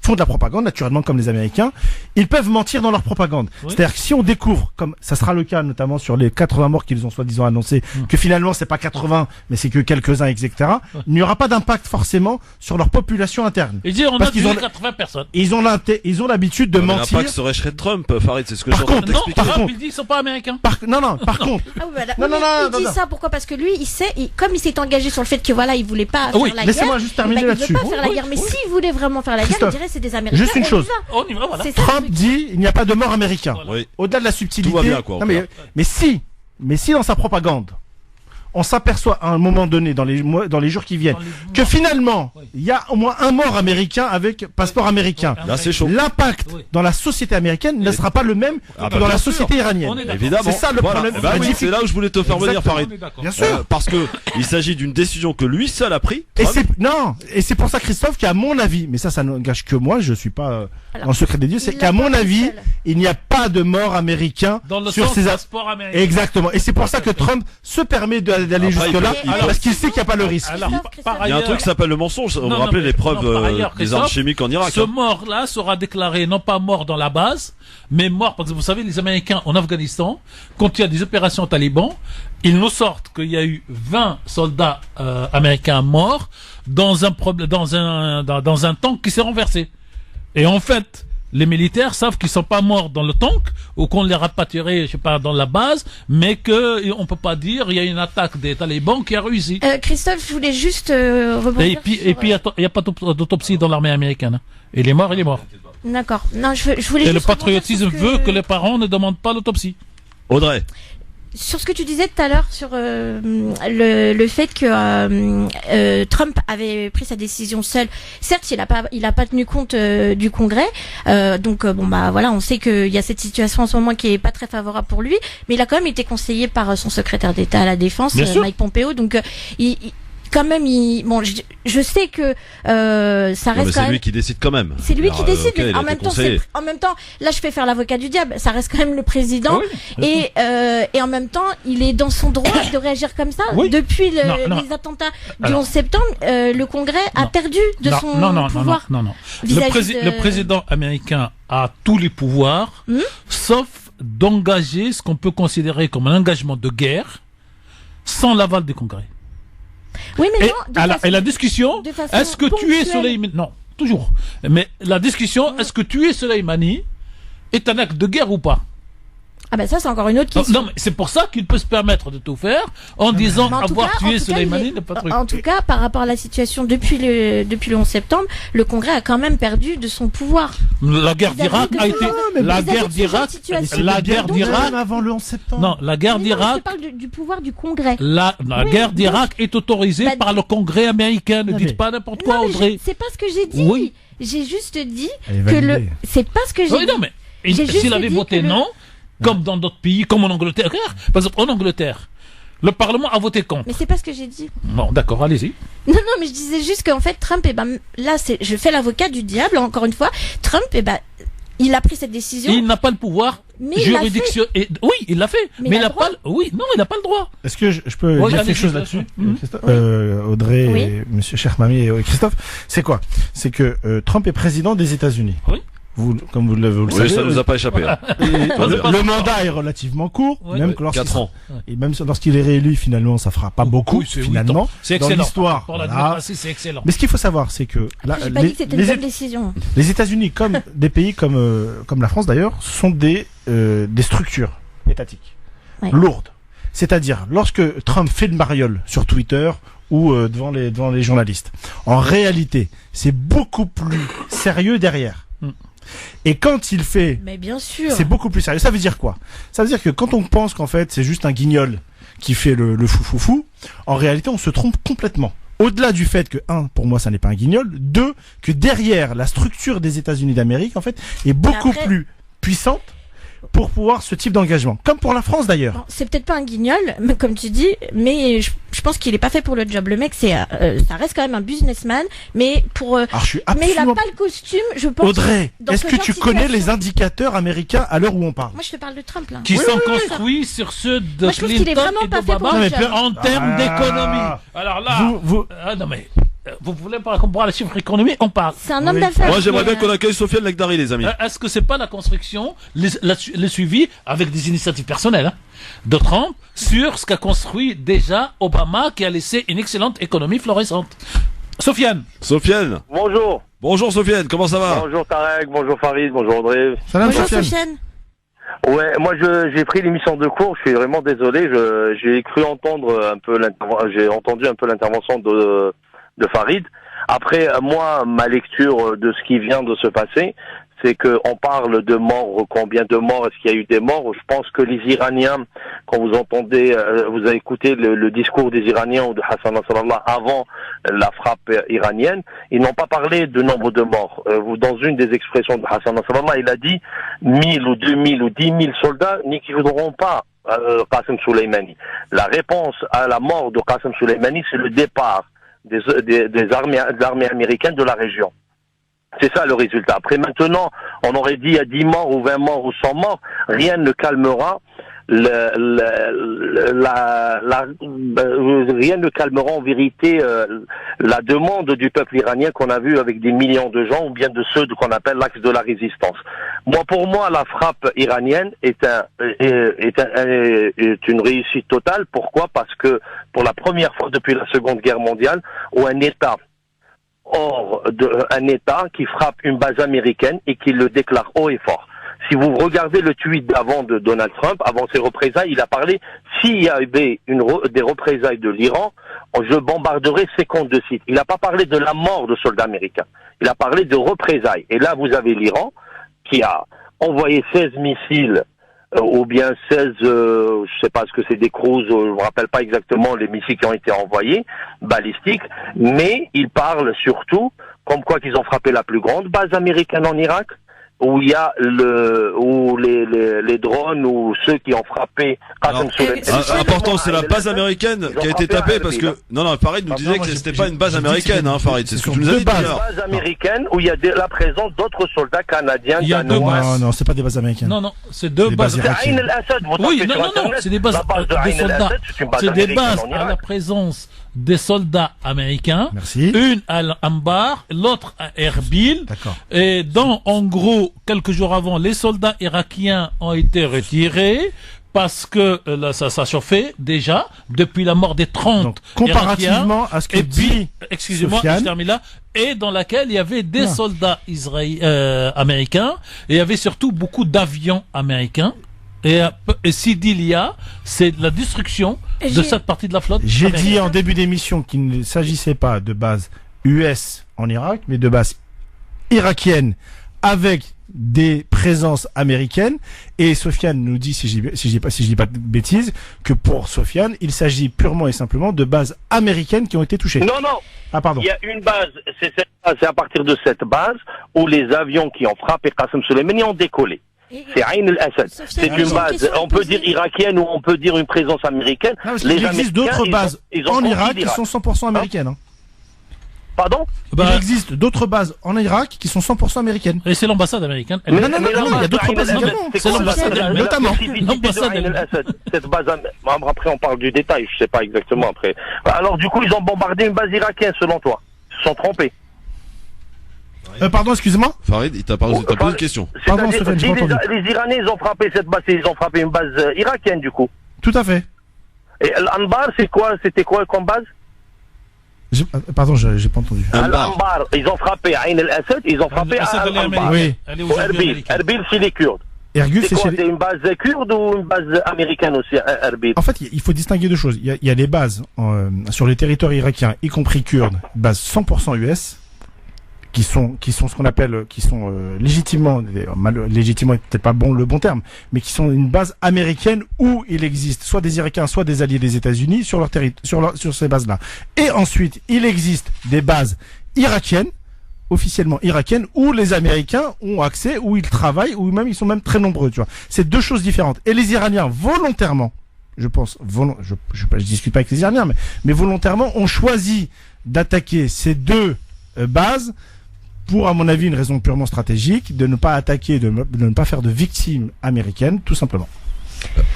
font de la propagande, naturellement, comme les Américains. Ils peuvent mentir dans leur propagande. Oui. C'est-à-dire que si on découvre, comme ça sera le cas notamment sur les 80 morts qu'ils ont soi-disant annoncés, que finalement c'est pas 80, mais c'est que quelques-uns, etc., il n'y aura pas d'impact forcément sur leur population interne. Et dire, on a tué 80 personnes. Ils ont l'habitude de mentir. L'impact serait chez Trump, Farid, c'est ce que je suis en train d'expliquer. Par contre, il dit qu'ils sont pas américains. Par contre. Il dit ça, pourquoi? Parce que lui, il sait, comme il s'est engagé sur le fait que voilà, il voulait pas faire la guerre. Laissez-moi juste terminer là-dessus. Il veut pas faire la guerre, mais s'il voulait vraiment faire la guerre, il dirait c'est des Américains. Juste une chose. Trump dit il n'y a pas de mort américain. Oui. Au-delà de la subtilité. Tout va bien, quoi, mais si dans sa propagande, on s'aperçoit à un moment donné dans les jours qui viennent que finalement il y a au moins un mort américain avec passeport américain. Là, c'est chaud. L'impact dans la société américaine ne sera pas le même que dans la société iranienne. Évidemment. C'est ça le problème. C'est là où je voulais te faire venir, Farid. Bien sûr. Parce que il s'agit d'une décision que lui seul a prise. Et c'est pour ça, Christophe, qu'à mon avis, mais ça n'engage que moi, je suis pas en secret des dieux, c'est qu'à mon avis, il n'y a pas de mort américain sur ces passeports américains. Exactement. Et c'est pour ça que Trump se permet d'aller jusque-là, parce qu'il sait qu'il n'y a pas le risque. Il y a un truc qui s'appelle le mensonge. Vous vous rappelez les preuves des armes chimiques en Irak. Ce mort-là sera déclaré non pas mort dans la base, mais mort, parce que vous savez, les Américains en Afghanistan, quand il y a des opérations talibans, ils nous sortent qu'il y a eu 20 soldats américains morts dans un tank qui s'est renversé. Et en fait, les militaires savent qu'ils sont pas morts dans le tank ou qu'on les rapatierait, je sais pas, dans la base, mais que on peut pas dire il y a une attaque des talibans qui a réussi. Christophe, je voulais juste rebondir. Et puis il y a pas d'autopsie dans l'armée américaine. Il est mort. D'accord. Non, je voulais. Et le patriotisme veut que les parents ne demandent pas l'autopsie. Audrey. Sur ce que tu disais tout à l'heure sur le fait que Trump avait pris sa décision seul. Certes, il a pas tenu compte du Congrès. Donc voilà, on sait qu'il y a cette situation en ce moment qui est pas très favorable pour lui, mais il a quand même été conseillé par son secrétaire d'État à la Défense, Mike Pompeo. Donc quand même, je sais que ça reste. C'est lui qui décide quand même. C'est lui qui décide. Mais en même temps, là, je fais faire l'avocat du diable. Ça reste quand même le président, et en même temps, il est dans son droit de réagir comme ça. Oui. Depuis les attentats du 11 septembre, le Congrès a perdu de son pouvoir. Non. Le président américain a tous les pouvoirs, sauf d'engager ce qu'on peut considérer comme un engagement de guerre sans l'aval du Congrès. Oui, mais et la discussion, est-ce que tuer Soleimani, non, toujours. Mais la discussion, est-ce que tuer Soleimani est un acte de guerre ou pas? Ah bah ça c'est encore une autre question. Non, mais c'est pour ça qu'il peut se permettre de tout faire en disant avoir tué Soleimani n'est pas truc. En tout cas, par rapport à la situation depuis le 11 septembre, le Congrès a quand même perdu de son pouvoir. La guerre d'Irak a été la guerre d'Irak avant le 11 septembre. Non, la guerre d'Irak. Je parle du pouvoir du Congrès. La guerre d'Irak est autorisée par le Congrès américain. Ne dites pas n'importe quoi, Audrey. C'est pas ce que j'ai dit. Oui. J'ai juste dit que c'est pas ce que j'ai dit. Non mais s'il avait voté non. Comme dans d'autres pays, comme en Angleterre. Par exemple, en Angleterre, le Parlement a voté contre. Mais c'est pas ce que j'ai dit. Bon, d'accord, allez-y. Non, mais je disais juste qu'en fait, Trump, là, je fais l'avocat du diable, encore une fois. Trump, il a pris cette décision. Il n'a pas le pouvoir juridiction. Oui, il l'a fait. Mais il n'a pas. Oui, non, il n'a pas le droit. Est-ce que je peux dire quelque chose là-dessus, Audrey, et Monsieur Chermami et Christophe, c'est quoi? C'est que Trump est président des États-Unis. Oui. Comme vous le savez. Ça nous a pas échappé. Hein. Le mandat est relativement court, même que 4 ans. Et même lorsqu'il est réélu, finalement, ça fera pas beaucoup, finalement. C'est dans excellent. l'histoire. Pour la démocratie, c'est excellent. Mais ce qu'il faut savoir, c'est que j'ai pas dit que c'était une bonne décision. Les États-Unis, comme des pays comme la France d'ailleurs, sont des structures étatiques lourdes. C'est-à-dire, lorsque Trump fait de mariole sur Twitter ou devant les journalistes, en réalité, c'est beaucoup plus sérieux derrière. Et quand il fait, mais bien sûr, c'est beaucoup plus sérieux. Ça veut dire quoi? Ça veut dire que quand on pense qu'en fait c'est juste un guignol qui fait le fou, en réalité on se trompe complètement. Au-delà du fait que pour moi ça n'est pas un guignol, 2, que derrière la structure des États-Unis d'Amérique en fait est beaucoup plus puissante pour pouvoir ce type d'engagement. Comme pour la France d'ailleurs. Bon, c'est peut-être pas un guignol, comme tu dis, mais je pense qu'il est pas fait pour le job. Le mec, ça reste quand même un businessman, mais mais il a pas le costume, je pense. Audrey, est-ce que tu connais les indicateurs américains à l'heure où on parle? Moi, je te parle de Trump, là. Qui sont construits sur ceux de Moi, je pense qu'il est vraiment pas fait pour le job. En termes d'économie. Alors là, non mais... Vous voulez pas comprendre les chiffres économiques? On parle. C'est un homme d'affaires. Moi, j'aimerais bien qu'on accueille Sofiane Lakhdari, les amis. Est-ce que c'est pas la construction, le suivi avec des initiatives personnelles de Trump sur ce qu'a construit déjà Obama, qui a laissé une excellente économie florissante? Sofiane. Bonjour. Bonjour Sofiane, comment ça va? Bonjour Tarek, bonjour Farid, bonjour Audrey. Salam Sofiane. Ouais, moi j'ai pris l'émission de cours, je suis vraiment désolé, j'ai cru entendre j'ai entendu un peu l'intervention de Farid. Après, moi, ma lecture de ce qui vient de se passer, c'est que on parle de morts, combien de morts, est-ce qu'il y a eu des morts? Je pense que les Iraniens, quand vous entendez, vous avez écouté le discours des Iraniens ou de Hassan Nasrallah avant la frappe iranienne, ils n'ont pas parlé de nombre de morts. Dans une des expressions de Hassan Nasrallah, il a dit 1000 ou 2000 ou 10 000 soldats n'y voudront pas Qasem Soleimani. La réponse à la mort de Qasem Soleimani, c'est le départ des armées américaines de la région. C'est ça le résultat. Après maintenant, on aurait dit à 10 morts ou 20 morts ou 100 morts, rien ne calmera rien ne calmera en vérité la demande du peuple iranien qu'on a vu avec des millions de gens ou bien de ceux qu'on appelle l'axe de la résistance. Pour moi, la frappe iranienne est une réussite totale. Pourquoi? Parce que pour la première fois depuis la Seconde Guerre mondiale, où un État un État qui frappe une base américaine et qui le déclare haut et fort. Si vous regardez le tweet d'avant de Donald Trump, avant ses représailles, il a parlé, s'il y avait des représailles de l'Iran, je bombarderai ces comptes de sites. Il n'a pas parlé de la mort de soldats américains. Il a parlé de représailles. Et là, vous avez l'Iran qui a envoyé 16 missiles ou bien 16, je sais pas ce que c'est, des cruises, je me rappelle pas exactement les missiles qui ont été envoyés, balistiques, mais ils parlent surtout comme quoi qu'ils ont frappé la plus grande base américaine en Irak, où il y a les drones ou ceux qui ont frappé Qasem Soleimani. Important, c'est la base américaine qui a été tapée parce que Farid nous disait que c'était pas une base américaine, Farid, c'est ce que tu nous as dit. C'est une base américaine où il y a la présence d'autres soldats canadiens. Non, c'est pas des bases américaines. Non, c'est deux bases. Oui, non, c'est des bases de soldats. C'est des bases à la présence des soldats américains. Merci. Une à Anbar, l'autre à Erbil. D'accord. Et en gros, quelques jours avant, les soldats irakiens ont été retirés parce que ça chauffait déjà depuis la mort des 30. Donc, comparativement à ce que dit excusez-moi, je termine là, et dans laquelle il y avait des soldats américains et il y avait surtout beaucoup d'avions américains. Et s'il y a, c'est la destruction de cette partie de la flotte. J'ai dit en début d'émission qu'il ne s'agissait pas de base US en Irak, mais de base irakienne avec des présences américaines. Et Sofiane nous dit, si je dis pas de bêtises, que pour Sofiane, il s'agit purement et simplement de bases américaines qui ont été touchées. Non. Ah, pardon. Il y a une base, c'est à partir de cette base où les avions qui ont frappé Qasem Soleimani ont décollé. C'est Ain al-Assad. C'est une base, on peut dire irakienne ou on peut dire une présence américaine. Non, parce qu'il existe d'autres bases en Irak qui sont 100% américaines. Hein. Pardon? Il existe d'autres bases en Irak qui sont 100% américaines. Et c'est l'ambassade américaine. Non, il y a d'autres bases également. C'est l'ambassade notamment. Cette base, après on parle du détail, je sais pas exactement après. Alors du coup, ils ont bombardé une base irakienne selon toi. Ils se sont trompés. Pardon, excusez-moi. Farid, il t'a posé une question. Pardon, Sofiane, j'ai pas entendu. Les Iraniens, ils ont frappé cette base, ils ont frappé une base irakienne du coup. Tout à fait. Et l'Anbar, c'était quoi comme base? Pardon, j'ai pas entendu. Al-Anbar, ils ont frappé Ain al-Assad, ils ont frappé à Al-Anbar. Oui. Erbil, c'est les Kurdes. Erbil, c'est quoi? C'est une base kurde ou une base américaine aussi, Erbil? En fait, il faut distinguer deux choses. Il y a des bases sur les territoires irakiens, y compris kurdes, bases 100% US, qui sont ce qu'on appelle, qui sont légitimement peut-être pas le bon terme, mais qui sont une base américaine où il existe soit des Irakiens, soit des alliés des États-Unis sur leur territoire, sur ces bases-là. Et ensuite, il existe des bases irakiennes, officiellement irakiennes, où les Américains ont accès, où ils travaillent, où même ils sont même très nombreux, tu vois. C'est deux choses différentes. Et les Iraniens, volontairement, je pense, je discute pas avec les Iraniens, mais volontairement, ont choisi d'attaquer ces deux bases pour, à mon avis, une raison purement stratégique, de ne pas attaquer, de ne pas faire de victimes américaines, tout simplement.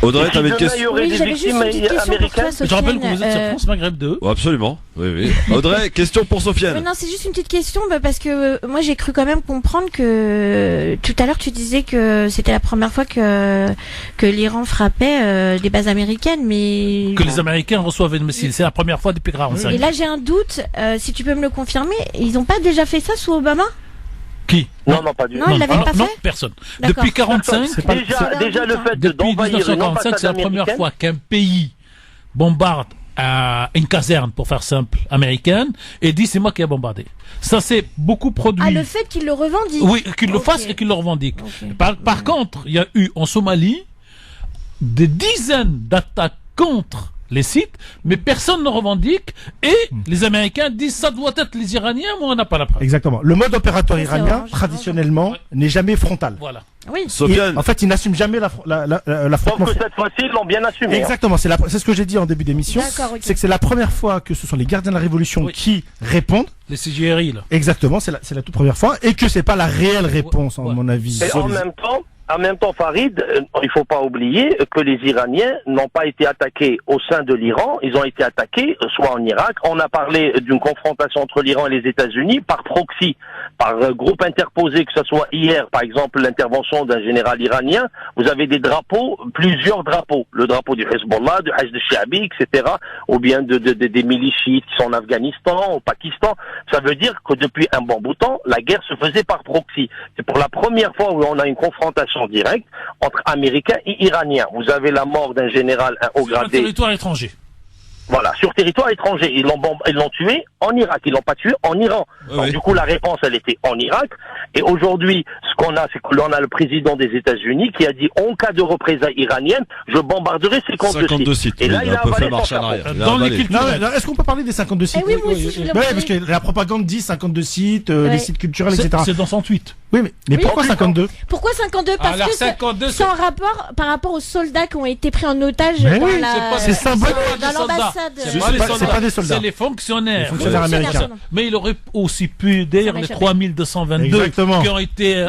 Audrey, t'avais une question? Oui, j'avais juste une petite question pour toi, Sofiane. Je rappelle que vous êtes sur France Maghreb 2. Oh, absolument. Oui. Audrey, question pour Sofiane. Non, c'est juste une petite question, parce que moi j'ai cru quand même comprendre que tout à l'heure tu disais que c'était la première fois que l'Iran frappait des bases américaines, mais que les Américains reçoivent des missiles. C'est la première fois depuis 45. Et là j'ai un doute, si tu peux me le confirmer, ils n'ont pas déjà fait ça sous Obama? Qui? Non, pas du tout. Non, ils l'avaient pas fait? Non, personne. Depuis 45, déjà le fait de depuis 1945, c'est la première fois qu'un pays bombarde une caserne, pour faire simple, américaine, et dit c'est moi qui ai bombardé. Ça c'est beaucoup produit. Ah, le fait qu'ils le revendiquent. Oui, qu'ils le fassent et qu'ils le revendiquent. Par contre, il y a eu en Somalie des dizaines d'attaques contre les sites, mais personne ne revendique, et les Américains disent ça doit être les Iraniens, mais on n'a pas la preuve. Exactement. Le mode opératoire iranien, traditionnellement, n'est jamais frontal. Voilà. Oui. Sofiane. En fait, ils n'assument jamais l'affrontement. Sauf que cette fois-ci, ils l'ont bien assumé. Exactement. C'est ce que j'ai dit en début d'émission. Okay. C'est que c'est la première fois que ce sont les gardiens de la révolution qui répondent. Les CGRI, là. Exactement. C'est la toute première fois, et que c'est pas la réelle réponse, en mon avis. Et en même temps, Farid, il faut pas oublier que les Iraniens n'ont pas été attaqués au sein de l'Iran, ils ont été attaqués soit en Irak. On a parlé d'une confrontation entre l'Iran et les États-Unis par proxy, par groupe interposé, que ce soit hier, par exemple, l'intervention d'un général iranien. Vous avez des drapeaux, plusieurs drapeaux, le drapeau du Hezbollah, du Hashd al-Sha'bi, etc., ou bien des milices chiites qui sont en Afghanistan, au Pakistan. Ça veut dire que depuis un bon bout de temps, la guerre se faisait par proxy. C'est pour la première fois où on a une confrontation directe entre Américains et Iraniens. Vous avez la mort d'un général haut gradé. Sur territoire étranger. Voilà, sur territoire étranger. Ils l'ont tué en Irak. Ils l'ont pas tué en Iran. Donc, du coup, la réponse, elle était en Irak. Et aujourd'hui, ce qu'on a, c'est que l'on a le président des États-Unis qui a dit, en cas de représailles iraniennes, je bombarderai 52 sites. Et là, il a avalé son chapeau. Dans les cultures. Est-ce qu'on peut parler des 52 sites? Oui, moi aussi, parce que la propagande dit 52 sites, les sites culturels, etc. C'est dans 108. Oui, mais pourquoi 52? Pourquoi 52? Parce que c'est en rapport par rapport aux soldats qui ont été pris en otage c'est symbolique. dans l'ambassade. C'est pas des soldats. C'est les fonctionnaires. Les fonctionnaires américains. Mais il aurait aussi pu, d'ailleurs, les 3222 qui ont été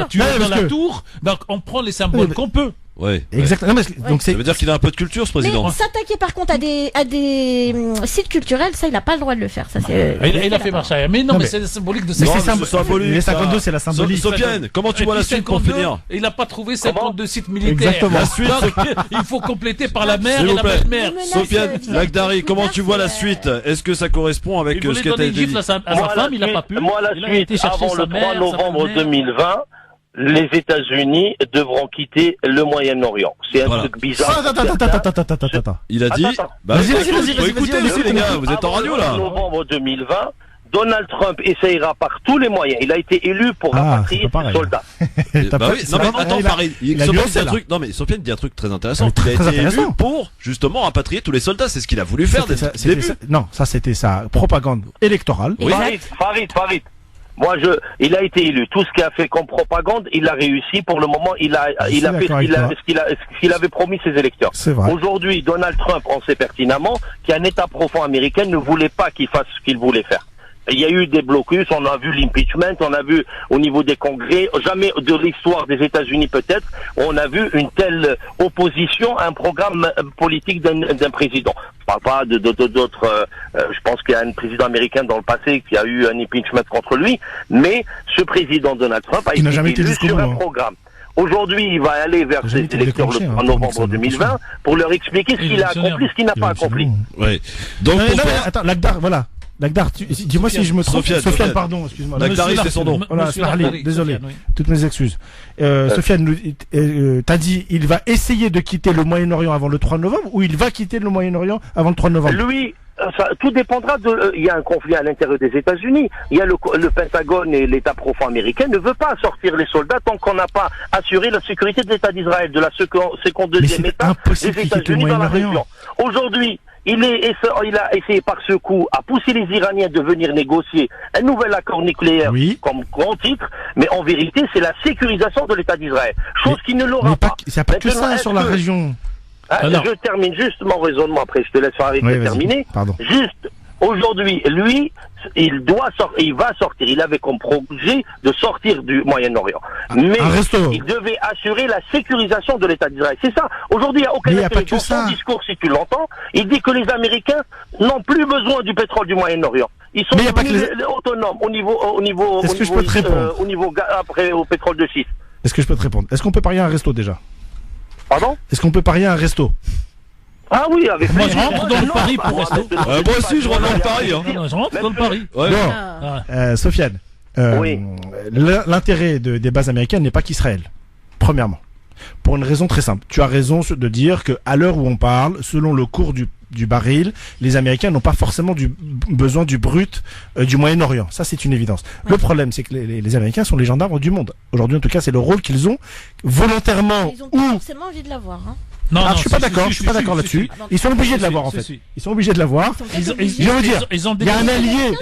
tués dans la tour. Donc, on prend les symboles qu'on peut. Ouais. Exactement. Donc ça veut dire qu'il a un peu de culture, ce président. Mais s'attaquer par contre à des sites culturels, ça il a pas le droit de le faire. Ça c'est. Il a fait marcher. Mais non, mais c'est symbolique de ça. Les 52, c'est la symbolique. Sofiane, comment tu vois la suite pour finir? Il n'a pas trouvé 52 sites militaires. Exactement. La suite, il faut compléter par la mer et la belle-mer. Sofiane Lakhdari, comment tu vois la suite? Est-ce que ça correspond avec ce qui a été dit? À sa femme, il n'a pas pu. Moi, la suite, avant le 3 novembre 2020, les États-Unis devront quitter le Moyen-Orient. C'est un truc bizarre. Attends. Il a dit... Bah, vas-y, écoutez les gars, vous êtes en radio là. En novembre 2020, Donald Trump essayera par tous les moyens. Il a été élu pour rapatrier ses soldats. Bah oui, non mais attends, Farid, Sofiane dit un truc très intéressant. Il a été élu pour justement rapatrier tous les soldats. C'est ce qu'il a voulu faire dès le début. Non, ça c'était sa propagande électorale. Oui. Farid. Moi, il a été élu. Tout ce qu'il a fait comme propagande, il a réussi. Pour le moment, il a fait ce qu'il avait promis ses électeurs. C'est vrai. Aujourd'hui, Donald Trump, on sait pertinemment qu'un État profond américain ne voulait pas qu'il fasse ce qu'il voulait faire. Il y a eu des blocus, on a vu l'impeachment, on a vu au niveau des congrès, jamais de l'histoire des États-Unis peut-être, on a vu une telle opposition à un programme politique d'un président. Je parle pas d'autres, je pense qu'il y a un président américain dans le passé qui a eu un impeachment contre lui, mais ce président Donald Trump a été élu sur un programme. Aujourd'hui, il va aller vers ses électeurs en novembre 2020 pour leur expliquer ce qu'il a accompli, ce qu'il n'a pas accompli. Oui. Donc, attends, Lagdar, voilà. Lagdar, dis-moi si je me trompe. Sofiane, pardon, excuse-moi. Lagdar, c'est son nom. Voilà, désolé. Toutes mes excuses. Sofiane, t'as dit, il va essayer de quitter le Moyen-Orient avant le 3 novembre ou il va quitter le Moyen-Orient avant le 3 novembre? Lui, tout dépendra il y a un conflit à l'intérieur des États-Unis. Il y a le Pentagone et l'État profond américain ne veut pas sortir les soldats tant qu'on n'a pas assuré la sécurité de l'État d'Israël, de la seconde deuxième État des États-Unis dans la région. Aujourd'hui, il a essayé par ce coup à pousser les Iraniens de venir négocier un nouvel accord nucléaire comme grand titre, mais en vérité, c'est la sécurisation de l'État d'Israël. Chose qui ne l'aura pas. Il n'y a pas que ça sur la région. Je termine juste mon raisonnement, après je te laisse terminer. Juste, aujourd'hui, lui, il va sortir, il avait comme projet de sortir du Moyen-Orient. Mais il devait assurer la sécurisation de l'État d'Israël. C'est ça. Aujourd'hui, il n'y a aucun intérêt. Dans son discours, si tu l'entends, il dit que les Américains n'ont plus besoin du pétrole du Moyen-Orient. Ils sont autonomes au niveau après au pétrole de schiste. Est-ce que je peux te répondre? Est-ce qu'on peut parier un resto déjà? Pardon? Est-ce qu'on peut parier un resto? Ah oui, avec moi je rentre dans le pari pour resto. Moi aussi je rentre dans le pari. Je rentre dans le pari. Bon, Sofiane, oui. L'intérêt des bases américaines n'est pas qu'Israël. Premièrement, pour une raison très simple. Tu as raison de dire que à l'heure où on parle, selon le cours du baril, les Américains n'ont pas forcément besoin du brut du Moyen-Orient. Ça, c'est une évidence. Le problème, c'est que les Américains sont les gendarmes du monde. Aujourd'hui, en tout cas, c'est le rôle qu'ils ont volontairement. Ils ont pas forcément envie de l'avoir. Hein. Non, je suis pas d'accord. Je suis pas d'accord là-dessus. Ils sont obligés de l'avoir en fait. Ils sont obligés de l'avoir. Je veux dire, il y a un allié.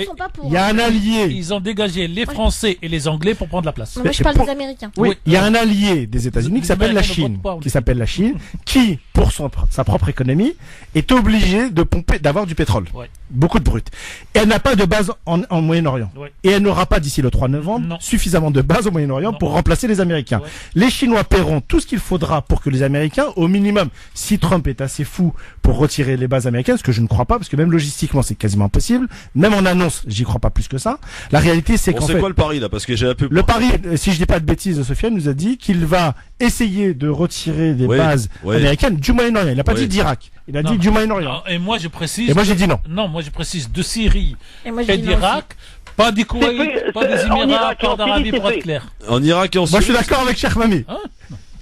Il y a un allié. Ils ont dégagé les Français et les Anglais pour prendre la place. Moi, je parle des Américains. Oui, il y a un allié des États-Unis qui s'appelle la Chine, qui pour sa propre économie est obligé de pomper, d'avoir du pétrole, beaucoup de brut. Et elle n'a pas de base en Moyen-Orient. Et elle n'aura pas d'ici le 3 novembre suffisamment de base au Moyen-Orient pour remplacer les Américains. Les Chinois paieront tout ce qu'il faudra pour que les Américains, au minimum, si Trump est assez fou pour retirer les bases américaines, ce que je ne crois pas, parce que même logistiquement c'est quasiment impossible, même en annonce, j'y crois pas plus que ça. La réalité c'est qu'en fait... C'est quoi le pari là? Parce que j'ai la pub. Le pari, si je dis pas de bêtises, Sofiane nous a dit qu'il va essayer de retirer des bases américaines du Moyen-Orient. Il n'a pas dit d'Irak. Il a dit du Moyen-Orient. Et moi je précise... Et moi j'ai dit non. Non, moi je précise de Syrie et d'Irak. Pas du Koweït, pas des Émirats, pas d'Arabie pour être clair. En Irak et en Syrie. Moi je suis d'accord avec Cheikh Mami.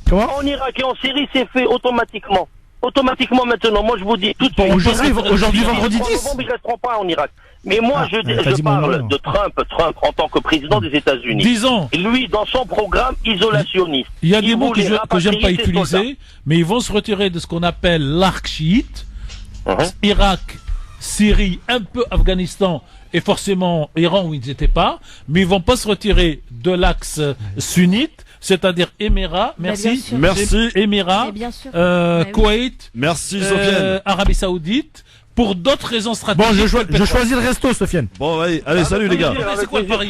Comment? En Irak et en Syrie, c'est fait automatiquement. Automatiquement maintenant. Moi, je vous dis tout de suite. Aujourd'hui, vendredi 10. Ils ne resteront pas en Irak. Mais moi, je parle de Trump en tant que président des États-Unis. Disons. Lui, dans son programme isolationniste. Il y a des mots que j'aime pas utiliser, mais ils vont se retirer de ce qu'on appelle l'arc chiite. Irak, Syrie, un peu Afghanistan et forcément Iran où ils n'étaient pas, mais ils vont pas se retirer de l'axe sunnite, c'est-à-dire Émirats, merci, Émirats, Koweït, merci Sofiane, Arabie Saoudite, pour d'autres raisons stratégiques. Bon, je choisis le resto, Sofiane. Bon, allez, salut les gars. C'est quoi le pari?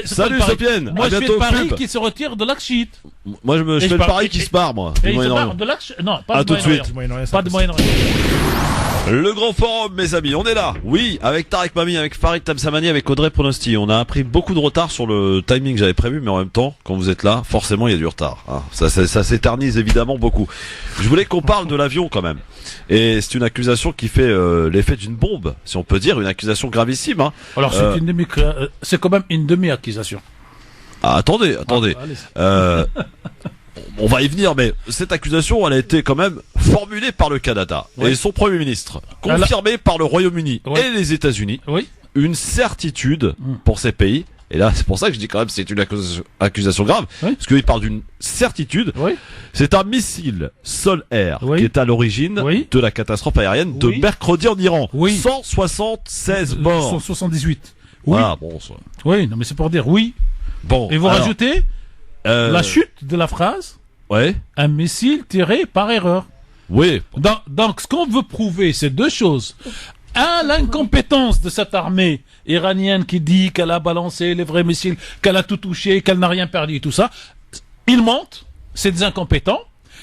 Salut Sofiane. Moi, je fais le pari qui se retire de l'axe chiite. Moi, je fais le pari qui se barre, moi. Et il se barre de l'axe, non, pas de Moyen-Orient. Pas de Moyen-Orient. Le grand forum, mes amis, on est là. Oui, avec Tarek Mami, avec Farid Tamsamani, avec Audrey Pronosti. On a pris beaucoup de retard sur le timing que j'avais prévu, mais en même temps, quand vous êtes là, forcément, il y a du retard. Hein. Ça s'éternise évidemment beaucoup. Je voulais qu'on parle de l'avion quand même. Et c'est une accusation qui fait l'effet d'une bombe, si on peut dire, une accusation gravissime. Hein. Alors c'est quand même une demi-accusation. Attendez. On va y venir, mais cette accusation, elle a été quand même formulée par le Canada et son Premier ministre, confirmée par le Royaume-Uni et les États-Unis. Oui. Une certitude pour ces pays. Et là, c'est pour ça que je dis quand même c'est une accusation grave, parce qu'il parle d'une certitude. C'est un missile sol-air qui est à l'origine de la catastrophe aérienne de mercredi en Iran. 176 morts. 178. Voilà, bon, ça... Oui, non mais c'est pour dire oui. Bon. Et vous rajoutez la chute de la phrase. Un missile tiré par erreur. Oui. Donc ce qu'on veut prouver, c'est deux choses. L'incompétence de cette armée iranienne qui dit qu'elle a balancé les vrais missiles, qu'elle a tout touché, qu'elle n'a rien perdu, tout ça. Ils mentent, c'est des incompétents.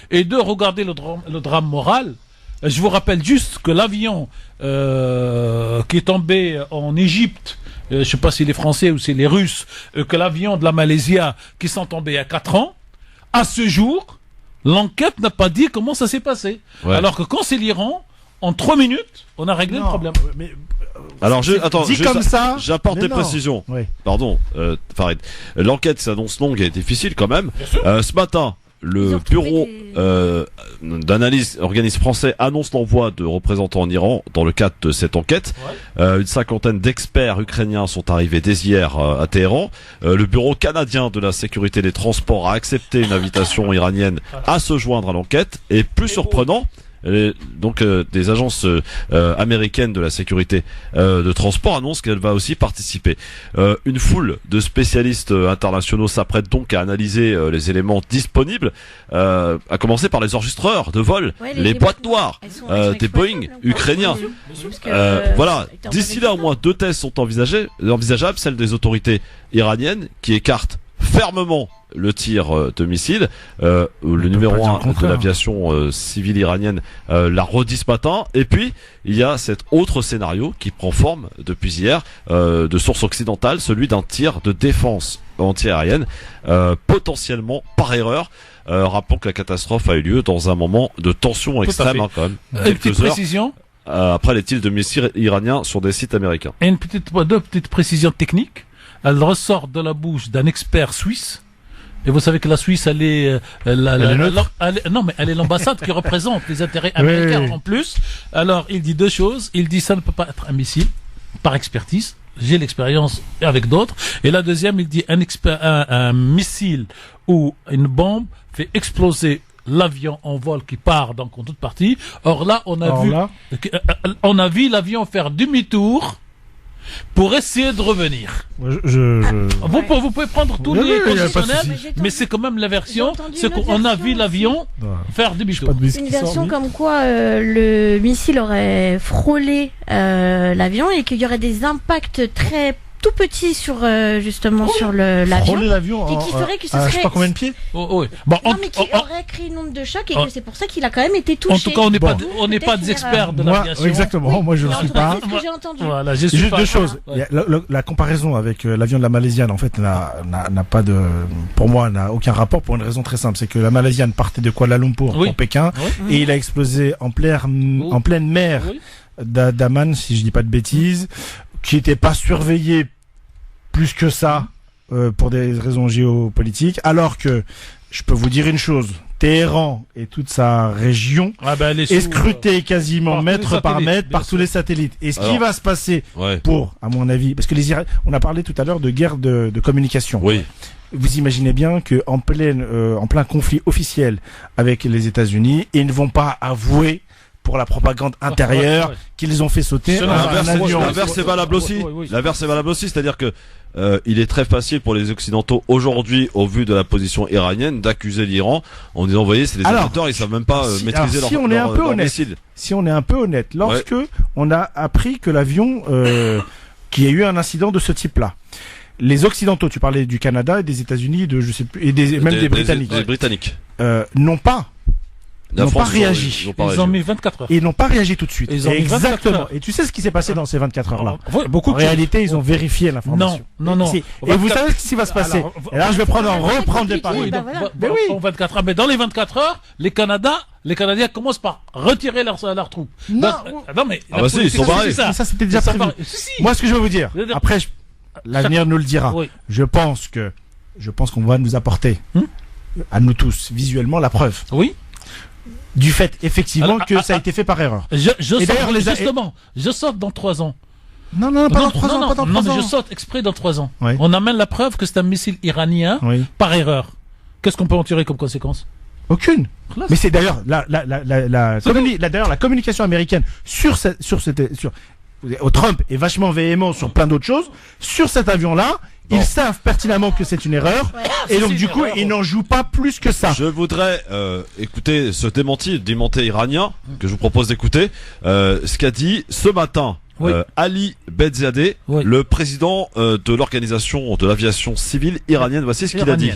Et deux, regardez le drame moral. Je vous rappelle juste que l'avion qui est tombé en Égypte, je sais pas si les Français ou si les Russes, que l'avion de la Malaysia qui sont tombés il y a 4 ans, à ce jour, l'enquête n'a pas dit comment ça s'est passé. Alors que quand c'est l'Iran, en 3 minutes, on a réglé le problème. Mais, alors, j'apporte des précisions. Pardon, Farid. L'enquête s'annonce longue et difficile quand même. Ce matin, le bureau d'analyse organisme français annonce l'envoi de représentants en Iran dans le cadre de cette enquête. Une 50aine d'experts ukrainiens sont arrivés dès hier à Téhéran. Le bureau canadien de la sécurité des transports a accepté une invitation iranienne à se joindre à l'enquête. Et plus surprenant, des agences américaines de la sécurité de transport annoncent qu'elle va aussi participer. Une foule de spécialistes internationaux s'apprête donc à analyser les éléments disponibles, à commencer par les enregistreurs de vol, les boîtes noires des Boeing ukrainiens. Voilà. D'ici là, au moins 2 thèses sont envisageables, celle des autorités iraniennes qui écartent fermement le tir de missiles. Le numéro 1 de l'aviation civile iranienne l'a redit ce matin. Et puis, il y a cet autre scénario qui prend forme depuis hier, de source occidentale, celui d'un tir de défense anti-aérienne, potentiellement par erreur. Rappelons que la catastrophe a eu lieu dans un moment de tension extrême, quand même. Une petite précision. Après les tirs de missiles iraniens sur des sites américains. Et deux petites précisions techniques. Elle ressort de la bouche d'un expert suisse. Et vous savez que la Suisse, elle est l'ambassade qui représente les intérêts américains en plus. Alors, il dit 2 choses. Il dit ça ne peut pas être un missile, par expertise. J'ai l'expérience avec d'autres. Et la deuxième, il dit un missile ou une bombe fait exploser l'avion en vol qui part donc en toute partie. Or là, on a vu l'avion faire demi-tour pour essayer de revenir. Vous pouvez prendre tous les conditionnels, mais c'est quand même la version, c'est qu'on a vu l'avion faire demi-tour. Une version comme quoi le missile aurait frôlé l'avion et qu'il y aurait des impacts très tout petit sur justement sur l'avion. Frôler l'avion et qui ferait que ce serait je sais pas combien de pieds. Non, mais qui aurait créé une onde de choc et que c'est pour ça qu'il a quand même été touché. En tout cas, on n'est pas des experts de l'aviation. Exactement. Moi, je ne suis pas. C'est ce que j'ai entendu. Voilà, juste 2 choses. La comparaison avec l'avion de la Malaisienne, en fait, n'a pas de, pour moi, n'a aucun rapport pour une raison très simple, c'est que la Malaisienne partait de Kuala Lumpur pour Pékin et il a explosé en pleine mer d'Aman, si je dis pas de bêtises, qui n'était pas surveillé plus que ça pour des raisons géopolitiques, alors que je peux vous dire une chose, Téhéran et toute sa région est scrutée quasiment mètre par mètre par tous les satellites. Et ce qui va se passer pour, à mon avis, parce que on a parlé tout à l'heure de guerre de communication. Vous imaginez bien que en plein conflit officiel avec les États-Unis, ils ne vont pas avouer pour la propagande intérieure qu'ils ont fait sauter un avion. L'inverse est valable aussi. L'inverse est valable aussi, c'est-à-dire que il est très facile pour les Occidentaux aujourd'hui, au vu de la position iranienne, d'accuser l'Iran en disant, vous voyez, c'est des amateurs, ils savent même pas maîtriser leur missile. Si on est un peu honnête, lorsque on a appris que l'avion, qu'il y a eu un incident de ce type-là, les Occidentaux, tu parlais du Canada et des États-Unis, et même des Britanniques. Les Britanniques. N'ont pas réagi. Ils ont mis 24 heures. Ils n'ont pas réagi tout de suite. Exactement. Et tu sais ce qui s'est passé dans ces 24 heures-là. En réalité, ils ont vérifié l'information. Non. Et vous savez ce qui va se passer. Et là, je vais reprendre les paris. En 24 heures. Mais dans les 24 heures, les Canadiens commencent par retirer leurs troupes. Non, mais. Si, ils sont barrés. Ça, c'était déjà prévu. Moi, ce que je veux vous dire, après, l'avenir nous le dira. Je pense que je pense qu'on va nous apporter, à nous tous, visuellement, la preuve. Oui. Du fait, effectivement, que ça a été fait par erreur. Je saute dans 3 ans. Non, pas dans 3 ans. Non, mais je saute exprès dans 3 ans. Oui. On amène la preuve que c'est un missile iranien par erreur. Qu'est-ce qu'on peut en tirer comme conséquence? Aucune. Mais c'est d'ailleurs la communication américaine sur Trump est vachement véhément sur plein d'autres choses. Sur cet avion-là, ils savent pertinemment que c'est une erreur, et donc du coup, ils n'en jouent pas plus que ça. Je voudrais écouter ce démenti iranien que je vous propose d'écouter. Ce qu'a dit ce matin Ali Bedzadeh, le président de l'organisation de l'aviation civile iranienne. Voici ce qu'il a dit.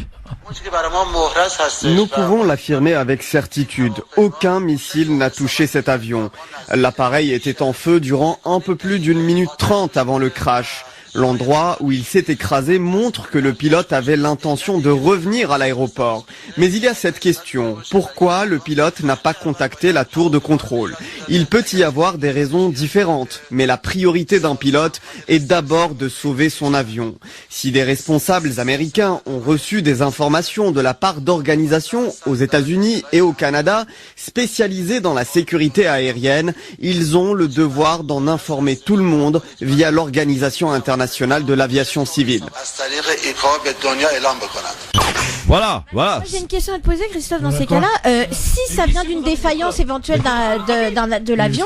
Nous pouvons l'affirmer avec certitude. Aucun missile n'a touché cet avion. L'appareil était en feu durant un peu plus d'1 minute 30 avant le crash. L'endroit où il s'est écrasé montre que le pilote avait l'intention de revenir à l'aéroport. Mais il y a cette question. Pourquoi le pilote n'a pas contacté la tour de contrôle? Il peut y avoir des raisons différentes, mais la priorité d'un pilote est d'abord de sauver son avion. Si des responsables américains ont reçu des informations de la part d'organisations aux États-Unis et au Canada spécialisées dans la sécurité aérienne, ils ont le devoir d'en informer tout le monde via l'Organisation internationale de l'aviation civile. Voilà. Moi, j'ai une question à te poser, Christophe, dans ces cas-là. Si ça vient d'une défaillance éventuelle de l'avion,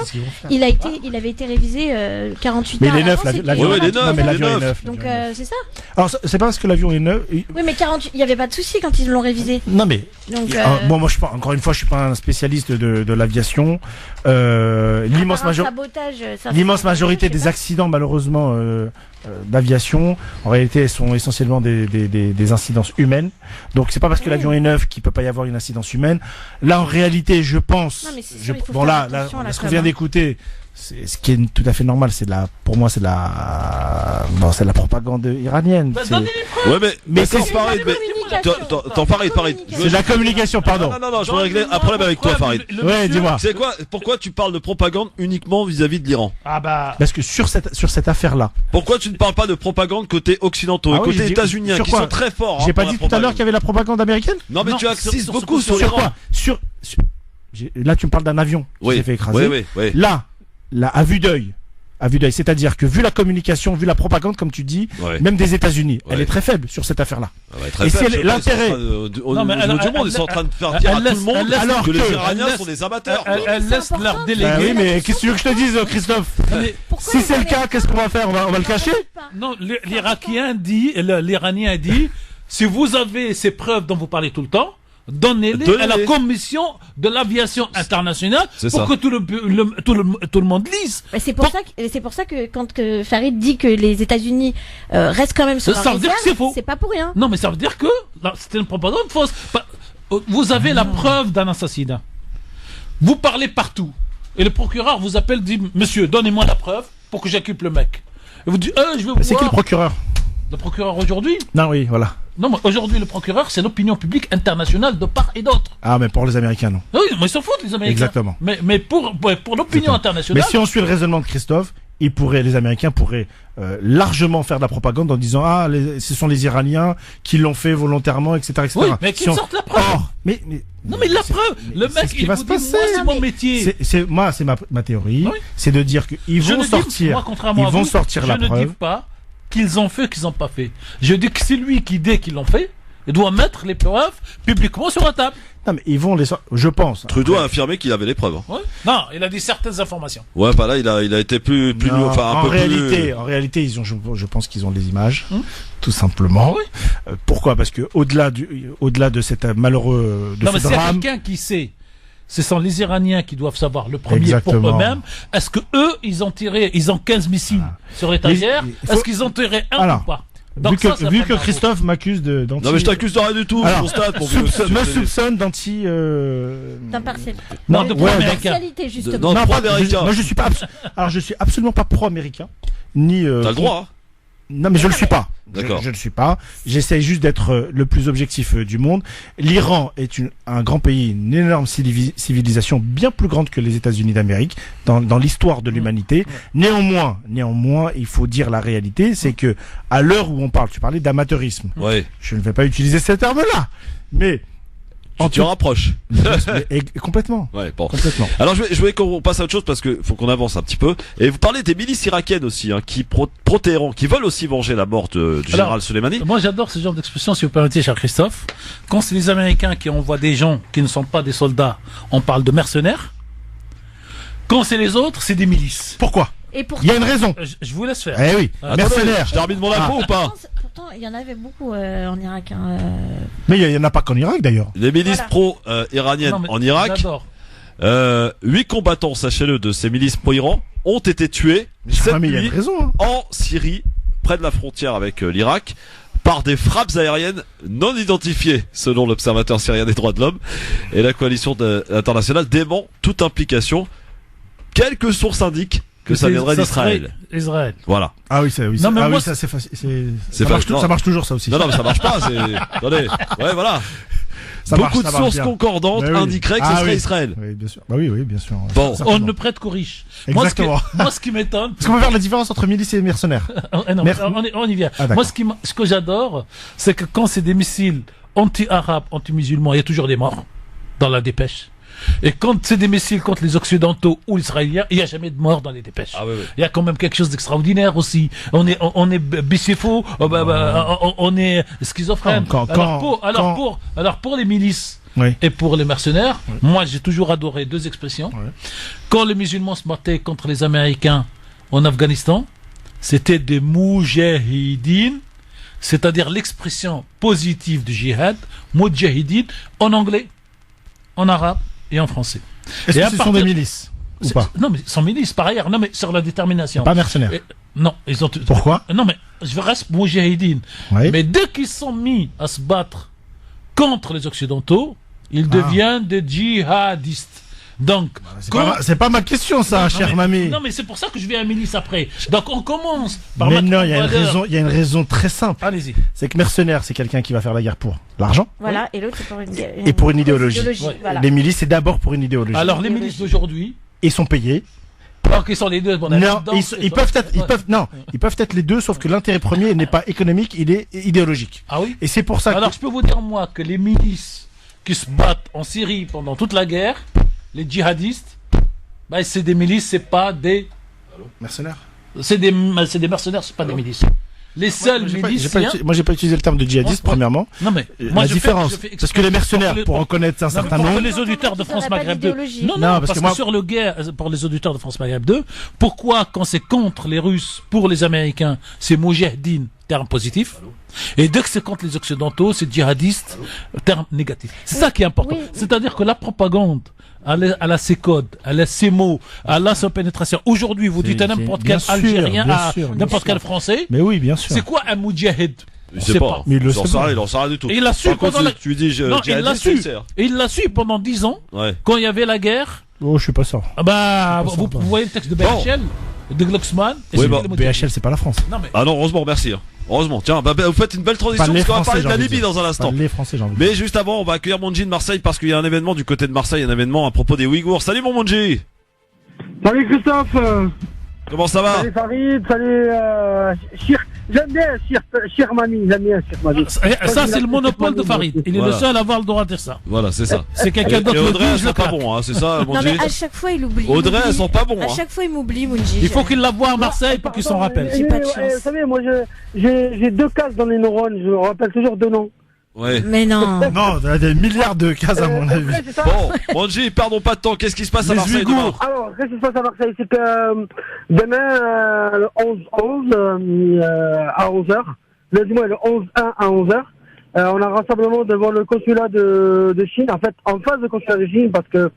il avait été révisé 48 heures. Mais il est neuf, l'avion est neuf. Donc c'est ça. Alors c'est pas parce que l'avion est neuf. Oui, mais 48, il n'y avait pas de souci quand ils l'ont révisé. Non mais. Donc, bon, moi encore une fois, je suis pas un spécialiste de l'aviation. L'immense majorité des accidents, malheureusement, d'aviation, en réalité, sont essentiellement des incidences humaines. Donc c'est pas parce que l'avion est neuf qu'il peut pas y avoir une incidence humaine. Là, en réalité, je pense. Non, mais c'est sûr, ce qu'on vient d'écouter, ce qui est tout à fait normal, pour moi, c'est de la propagande iranienne. Mais c'est Farid. Farid. C'est de la communication, pardon. Non, je veux régler un problème avec toi, Farid. Ouais, dis-moi. C'est quoi? Pourquoi tu parles de propagande uniquement vis-à-vis de l'Iran? Parce que sur cette affaire-là. Pourquoi tu ne parles pas de propagande côté occidentaux et côté états-uniens qui sont très forts? J'ai pas dit tout à l'heure qu'il y avait la propagande américaine? Non, mais tu insistes beaucoup sur l'Iran. Là, tu me parles d'un avion qui s'est fait écraser. Oui. Là, à vue d'œil, c'est-à-dire que vu la communication, vu la propagande, comme tu dis, même des États-Unis, elle est très faible sur cette affaire-là. Et c'est l'intérêt du monde, ils sont en train de faire dire à tout le monde que les Iraniens sont des amateurs. Elle laisse leur délégué. Oui, mais qu'est-ce que tu veux que je te dise, Christophe? Si c'est le cas, qu'est-ce qu'on va faire? On va le cacher? Non, l'Iranien dit, si vous avez ces preuves dont vous parlez tout le temps, donnez-les à la commission de l'aviation internationale pour que tout le monde lise. C'est pour ça que quand Farid dit que les États-Unis restent quand même sur la réserve, c'est pas pour rien. Non, mais ça veut dire que c'était une propagande fausse. Vous avez la preuve d'un assassinat. Vous parlez partout. Et le procureur vous appelle, dit, monsieur, donnez-moi la preuve pour que j'occupe le mec. Et vous dites, je veux voir. C'est qui le procureur? Le procureur aujourd'hui? Non, oui, voilà. Non, mais aujourd'hui, le procureur, c'est l'opinion publique internationale de part et d'autre. Ah, mais pour les Américains, non. Oui, mais ils s'en foutent, les Américains. Exactement. Mais pour l'opinion internationale. Mais si on suit le raisonnement de Christophe, les Américains pourraient largement faire de la propagande en disant ce sont les Iraniens qui l'ont fait volontairement, etc., etc. Oui, mais qu'ils sortent la preuve. Non, mais la preuve, le mec, il va se passer. C'est mon métier. C'est ma théorie, c'est de dire qu'ils vont sortir, la preuve. Je ne dis pas qu'ils ont fait, qu'ils n'ont pas fait. Je dis que c'est lui qui dit qu'ils l'ont fait, il doit mettre les preuves publiquement sur la table. Non, mais ils vont je pense. Trudeau a affirmé qu'il avait les preuves. Ouais. Non, il a dit certaines informations. Ouais, là, il a été plus en réalité, je pense qu'ils ont les images, tout simplement. Oui. Pourquoi? Parce que au-delà de cet malheureux ce drame. C'est quelqu'un qui sait. Ce sont les Iraniens qui doivent savoir le premier. Exactement. Pour eux-mêmes. Est-ce que eux, ils ont 15 missiles sur l'étagère? Est-ce qu'ils ont tiré un ou pas? Vu que Christophe m'accuse d'anti... Non, mais je t'accuse de rien du tout. Alors, me soupçonne d'anti... d'impartialité. Non, de pro-américain. Justement. Non, pro-américain. Moi, je suis absolument pas pro-américain. Ni... T'as le droit. Non, mais je le suis pas. D'accord. Je le suis pas. J'essaye juste d'être le plus objectif du monde. L'Iran est un grand pays, une énorme civilisation, bien plus grande que les États-Unis d'Amérique dans l'histoire de l'humanité. Néanmoins, il faut dire la réalité, c'est que à l'heure où on parle, tu parlais d'amateurisme. Ouais. Je ne vais pas utiliser ce terme-là, mais Tu rapproches. et complètement. Ouais, bon. Complètement. Alors je voulais qu'on passe à autre chose parce que faut qu'on avance un petit peu. Et vous parlez des milices irakiennes aussi, hein, qui pro-Téhéran, qui veulent aussi venger la mort du général Soleimani. Moi j'adore ce genre d'expression, si vous permettez, cher Christophe. Quand c'est les Américains qui envoient des gens qui ne sont pas des soldats, on parle de mercenaires. Quand c'est les autres, c'est des milices. Pourquoi? Et pourtant, Il y a une raison. Je vous laisse faire. Eh oui, mercenaires. Je termine mon info ou pas? pourtant, il y en avait beaucoup en Irak. Mais il y en a pas qu'en Irak d'ailleurs. Les milices pro-iraniennes en Irak. 8 combattants, sachez-le, de ces milices pro-Iran ont été tués cette Mais il y a nuit une raison. Hein. en Syrie, près de la frontière avec l'Irak, par des frappes aériennes non identifiées, selon l'Observatoire syrien des droits de l'homme. Et la coalition internationale dément toute implication. Quelques sources indiquent que ça viendrait d'Israël. Israël. Voilà. Ah oui, ça, oui. Non, mais moi, ça c'est facile. Non. Ça marche toujours ça aussi. Non, mais ça marche pas. Attendez. Ouais, voilà. Beaucoup de sources concordantes indiqueraient que ce serait Israël. Oui, bien sûr. Bah oui, bien sûr. Bon. On ne prête qu'aux riches. Exactement. Moi, ce qui m'étonne. Est-ce qu'on peut faire la différence entre milices et mercenaires? On y vient. Moi, ce que j'adore, c'est que quand c'est des missiles anti-arabes, anti-musulmans, il y a toujours des morts dans la dépêche. Et quand c'est des missiles contre les Occidentaux ou Israéliens, il n'y a jamais de mort dans les dépêches. Ah, oui. Il y a quand même quelque chose d'extraordinaire aussi. On est bicéphaux, on est schizophrène. Alors pour les milices et pour les mercenaires, moi j'ai toujours adoré deux expressions. Quand les musulmans se battaient contre les Américains en Afghanistan, c'était des moujahidines, c'est-à-dire l'expression positive du djihad, moujahidine, en anglais, en arabe et en français. Est-ce que ce sont des milices ou pas? Non, mais sans milices, par ailleurs. Non, mais sur la détermination. Pas mercenaires. Non, ils ont. Pourquoi? Non, mais je reste moujahidine. Mais dès qu'ils sont mis à se battre contre les Occidentaux, ils deviennent des djihadistes. Donc, c'est pas ma question, ça, cher Mamie. Non, mais c'est pour ça que je vais à milice après. Donc, on commence par. Mais non, il y a une raison très simple. Allez-y. C'est que mercenaire, c'est quelqu'un qui va faire la guerre pour l'argent. Voilà, et l'autre, c'est pour et pour une idéologie. Voilà. Les milices, c'est d'abord pour une idéologie. Alors, les milices d'aujourd'hui. Ils sont payés. Alors qu'ils sont les deux. Non, ils peuvent être les deux, sauf que l'intérêt premier n'est pas économique, il est idéologique. Ah oui. Et c'est pour ça. Alors, je peux vous dire moi que les milices qui se battent en Syrie pendant toute la guerre, les djihadistes, c'est des milices, c'est pas des mercenaires. C'est des mercenaires, c'est pas des milices. Les seuls miliciens. Moi, j'ai pas utilisé le terme de djihadiste, premièrement. Non, mais la différence. Parce que les mercenaires, pour en connaître un certain nombre. Pour les auditeurs de France Maghreb 2. Non, parce que sur le guerre, pour les auditeurs de France Maghreb 2, pourquoi, quand c'est contre les Russes, pour les Américains, c'est moujahidine, terme positif. Et dès que c'est contre les Occidentaux, c'est djihadiste, terme négatif. C'est ça qui est important. C'est-à-dire que la propagande, elle a ses codes, elle a ses mots, elle a sa pénétration. Aujourd'hui, vous dites à n'importe quel Algérien, à n'importe quel Français. Mais oui, bien sûr. C'est quoi un moujahid? Il sait pas. Mais il en sait rien du tout. Et il l'a su pendant tu dis, il l'a su pendant 10 ans. Quand il y avait la guerre. Oh, je suis pas sûr. Vous voyez le texte de BHL, de Glucksmann. BHL, c'est pas la France. Ah non, heureusement, merci. Heureusement. Tiens, vous faites une belle transition parce qu'on va parler de la Libye dans un instant. Les Français, mais juste avant, on va accueillir Monji de Marseille parce qu'il y a un événement du côté de Marseille, un événement à propos des Ouïghours. Salut mon Monji. Salut Christophe. Comment ça va? Salut Farid, salut j'aime bien Chir Mami, j'aime bien Chir Mami. Ça c'est le monopole de Farid. Il est le seul à avoir le droit de dire ça. Voilà, c'est ça. C'est quelqu'un d'autre. Et Audrey, elles sont pas bons, hein, c'est ça, Monji. Non mais à chaque fois il oublie. Audrey, elles sont pas bons. À chaque fois il m'oublie, Monji. Il faut qu'il la voie à Marseille pour qu'il s'en rappelle. J'ai pas de chance. Vous savez, moi j'ai 2 cases dans les neurones, je me rappelle toujours 2 noms. Ouais. Mais non. Non, il y a des milliards de cases à mon avis. Bon, Monji, perdons pas de temps. Qu'est-ce qui se passe à Marseille demain? Alors, qu'est-ce qui se passe à Marseille? C'est que demain, le 11-11 à 11h, le 11-1 à 11h, on a un rassemblement devant le consulat de Chine, en fait, en face du consulat de Chine, parce que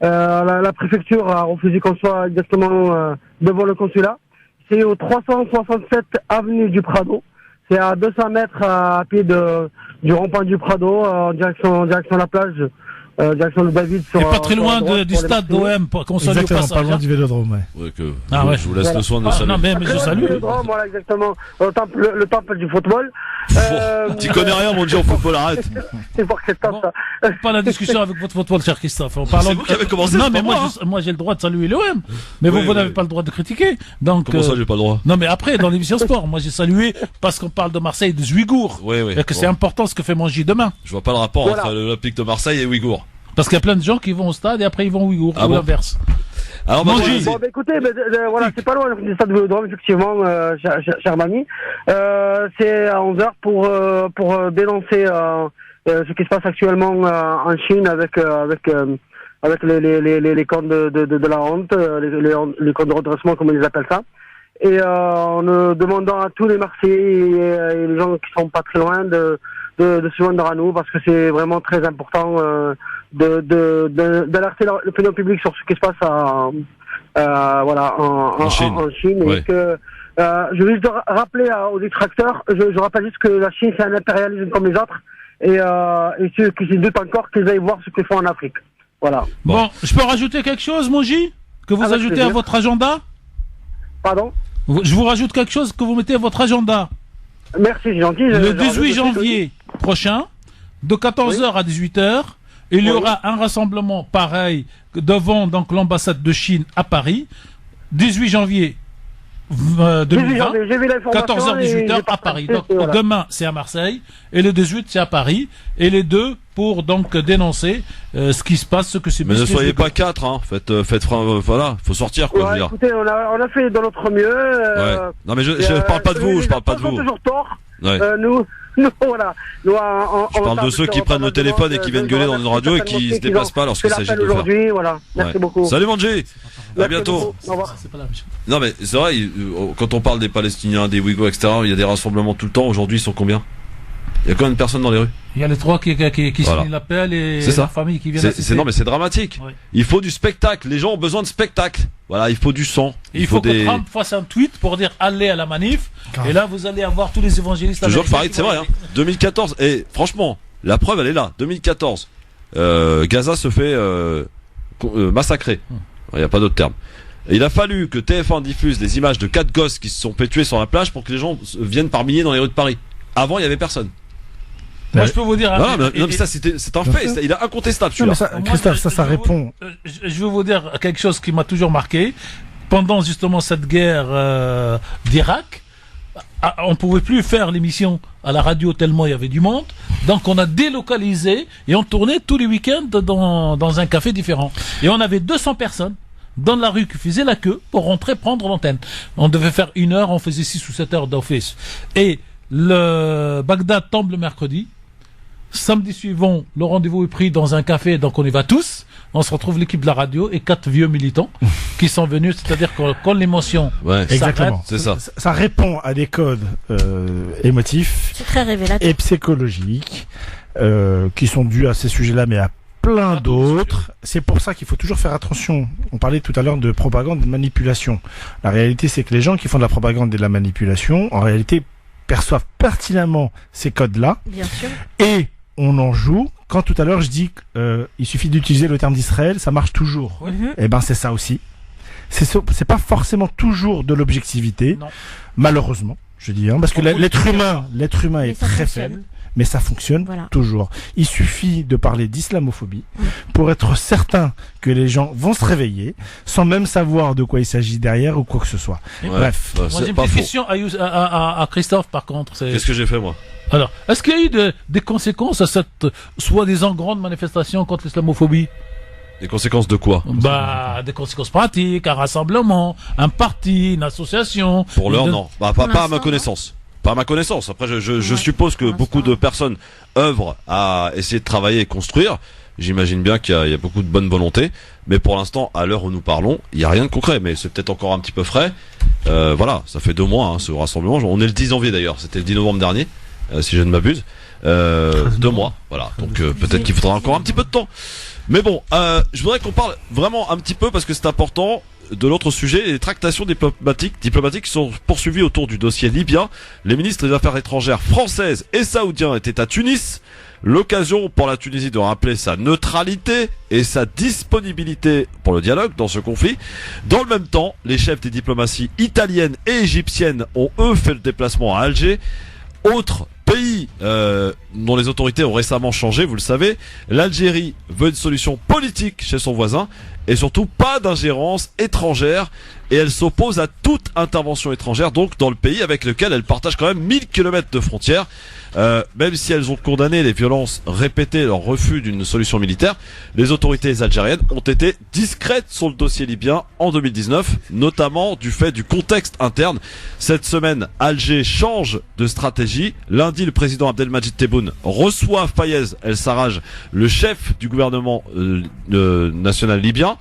la préfecture a refusé qu'on soit exactement devant le consulat. C'est au 367 avenue du Prado. C'est à 200 mètres à pied du rond-point du Prado, en direction de la plage, direction de David. Et pas très loin du stade d'OM, qu'on salue au passage. Exactement, pas loin du Vélodrome, Ouais, je vous laisse le soin de saluer. Non, mais je salue. Voilà, exactement. Le temple du football. Tu connais rien, mon Dieu, au football, arrête. C'est pour que c'est top, ça. Pas la discussion avec votre football, cher Christophe. C'est vous qui avez commencé. Non, mais moi, j'ai le droit de saluer l'OM. Mais vous n'avez pas le droit de critiquer. Donc, comment ça, j'ai pas le droit? Non, mais après, dans l'émission sport, moi, j'ai salué parce qu'on parle de Marseille, des Ouïghours. Oui. Et que c'est important ce que fait Mongi demain. Je vois pas le rapport entre l'Olympique de Marseille et Ouïghours. Parce qu'il y a plein de gens qui vont au stade et après ils vont au Ouïghours, ou l'inverse. Alors, écoutez, voilà, c'est pas loin du stade de Vélodrome, effectivement, cher Mani. C'est à 11h pour dénoncer ce qui se passe actuellement en Chine avec les comptes de la honte, les comptes de redressement, comme ils appellent ça. Et en demandant à tous les Marseillais et les gens qui sont pas très loin de se joindre à nous, parce que c'est vraiment très important d'alerter l'opinion publique sur ce qui se passe en Chine. Ouais. Et que je veux juste rappeler aux détracteurs, je rappelle juste que la Chine c'est un impérialisme comme les autres, et ceux qui se doutent encore qu'ils aillent voir ce qu'ils font en Afrique. Voilà. Bon, je peux rajouter quelque chose, Mongi, que vous ajoutez à votre agenda? Pardon? Je vous rajoute quelque chose que vous mettez à votre agenda. Merci, c'est gentil. Le 18 janvier prochain, de 14h à 18h, il y aura un rassemblement pareil devant donc l'ambassade de Chine à Paris. 18 janvier 2020, 14h, 18h à Paris. Donc demain c'est à Marseille et le 18 c'est à Paris. Et les deux pour donc dénoncer ce qui se passe, ce que c'est. Mais ne soyez pas 4, hein. Faites voilà, faut sortir quoi. Je veux dire. Écoutez, on a fait de notre mieux. Non mais je parle pas de vous, je parle pas de vous. Toujours tort. Ouais. Nous, voilà. Je parle de ceux qui prennent le téléphone et qui viennent gueuler dans une radio et qui se déplacent pas lorsqu'il s'agit de le faire. Voilà. Merci beaucoup. Salut Mongi. À bientôt. Au revoir. Non mais c'est vrai, quand on parle des Palestiniens, des Ouïghours, etc., il y a des rassemblements tout le temps. Aujourd'hui, ils sont combien? Il y a combien de personnes dans les rues? Il y a les trois qui signent l'appel et la famille qui viennent assister. Non mais c'est dramatique. Oui. Il faut du spectacle. Les gens ont besoin de spectacle. Voilà, il faut du sang. Il faut que Trump fasse un tweet pour dire allez à la manif. Et là vous allez avoir tous les évangélistes. Toujours Farid, c'est vrai. 2014. Et franchement, la preuve elle est là. 2014. Gaza se fait massacrer. Il n'y a pas d'autre terme. Et il a fallu que TF1 diffuse des images de 4 gosses qui se sont fait tuer sur la plage pour que les gens viennent par milliers dans les rues de Paris. Avant, il y avait personne. Moi, je peux vous dire. Non, mais ça, c'est un fait. Il est incontestable, celui-là. Christophe, ça répond. Je vais vous dire quelque chose qui m'a toujours marqué. Pendant justement cette guerre d'Irak, on pouvait plus faire l'émission à la radio tellement il y avait du monde. Donc, on a délocalisé et on tournait tous les week-ends dans un café différent. Et on avait 200 personnes dans la rue qui faisaient la queue pour rentrer prendre l'antenne. On devait faire 1 heure, on faisait 6 ou 7 heures d'office. Et le Bagdad tombe le mercredi. Samedi suivant, le rendez-vous est pris dans un café, donc on y va tous. On se retrouve l'équipe de la radio et 4 vieux militants qui sont venus, c'est-à-dire que quand l'émotion exactement, c'est ça. Ça répond à des codes émotifs, c'est très révélateur, et psychologiques qui sont dus à ces sujets-là, mais à plein d'autres. C'est pour ça qu'il faut toujours faire attention. On parlait tout à l'heure de propagande et de manipulation. La réalité, c'est que les gens qui font de la propagande et de la manipulation, en réalité, perçoivent pertinemment ces codes-là. Bien sûr. Et on en joue. Quand tout à l'heure je dis il suffit d'utiliser le terme d'Israël, ça marche toujours. Et ben c'est ça aussi. C'est pas forcément toujours de l'objectivité, malheureusement, je dis, parce que l'être humain est très faible. Mais ça fonctionne toujours. Il suffit de parler d'islamophobie pour être certain que les gens vont se réveiller sans même savoir de quoi il s'agit derrière ou quoi que ce soit. Bref. Moi, j'ai une petite question à Christophe, par contre. Qu'est-ce que j'ai fait, moi? Alors, est-ce qu'il y a eu des conséquences à cette soi-disant grande manifestation contre l'islamophobie? Des conséquences de quoi? Des conséquences pratiques, un rassemblement, un parti, une association. Pour l'heure, non. Pas à ma connaissance. Pas à ma connaissance. Après, je suppose que beaucoup de personnes œuvrent à essayer de travailler et construire. J'imagine bien qu'il y a beaucoup de bonne volonté. Mais pour l'instant, à l'heure où nous parlons, il n'y a rien de concret. Mais c'est peut-être encore un petit peu frais. Voilà, ça fait 2 mois, ce rassemblement. On est le 10 janvier d'ailleurs. C'était le 10 novembre dernier, si je ne m'abuse. 2 mois, voilà. Donc peut-être qu'il faudra encore un petit peu de temps. Mais bon, je voudrais qu'on parle vraiment un petit peu, parce que c'est important, de l'autre sujet, les tractations diplomatiques sont poursuivies autour du dossier libyen. Les ministres des Affaires étrangères françaises et saoudiens étaient à Tunis. L'occasion pour la Tunisie de rappeler sa neutralité et sa disponibilité pour le dialogue dans ce conflit. Dans le même temps, les chefs des diplomaties italiennes et égyptiennes ont eux fait le déplacement à Alger. Autre pays dont les autorités ont récemment changé, vous le savez, l'Algérie veut une solution politique chez son voisin et surtout pas d'ingérence étrangère, et elle s'oppose à toute intervention étrangère donc dans le pays avec lequel elle partage quand même 1000 km de frontières. Même si elles ont condamné les violences répétées, leur refus d'une solution militaire, les autorités algériennes ont été discrètes sur le dossier libyen en 2019, notamment du fait du contexte interne. Cette semaine, Alger change de stratégie. Lundi, le président Abdelmadjid Tebboune reçoit Fayez El-Sarraj, le chef du gouvernement national libyen.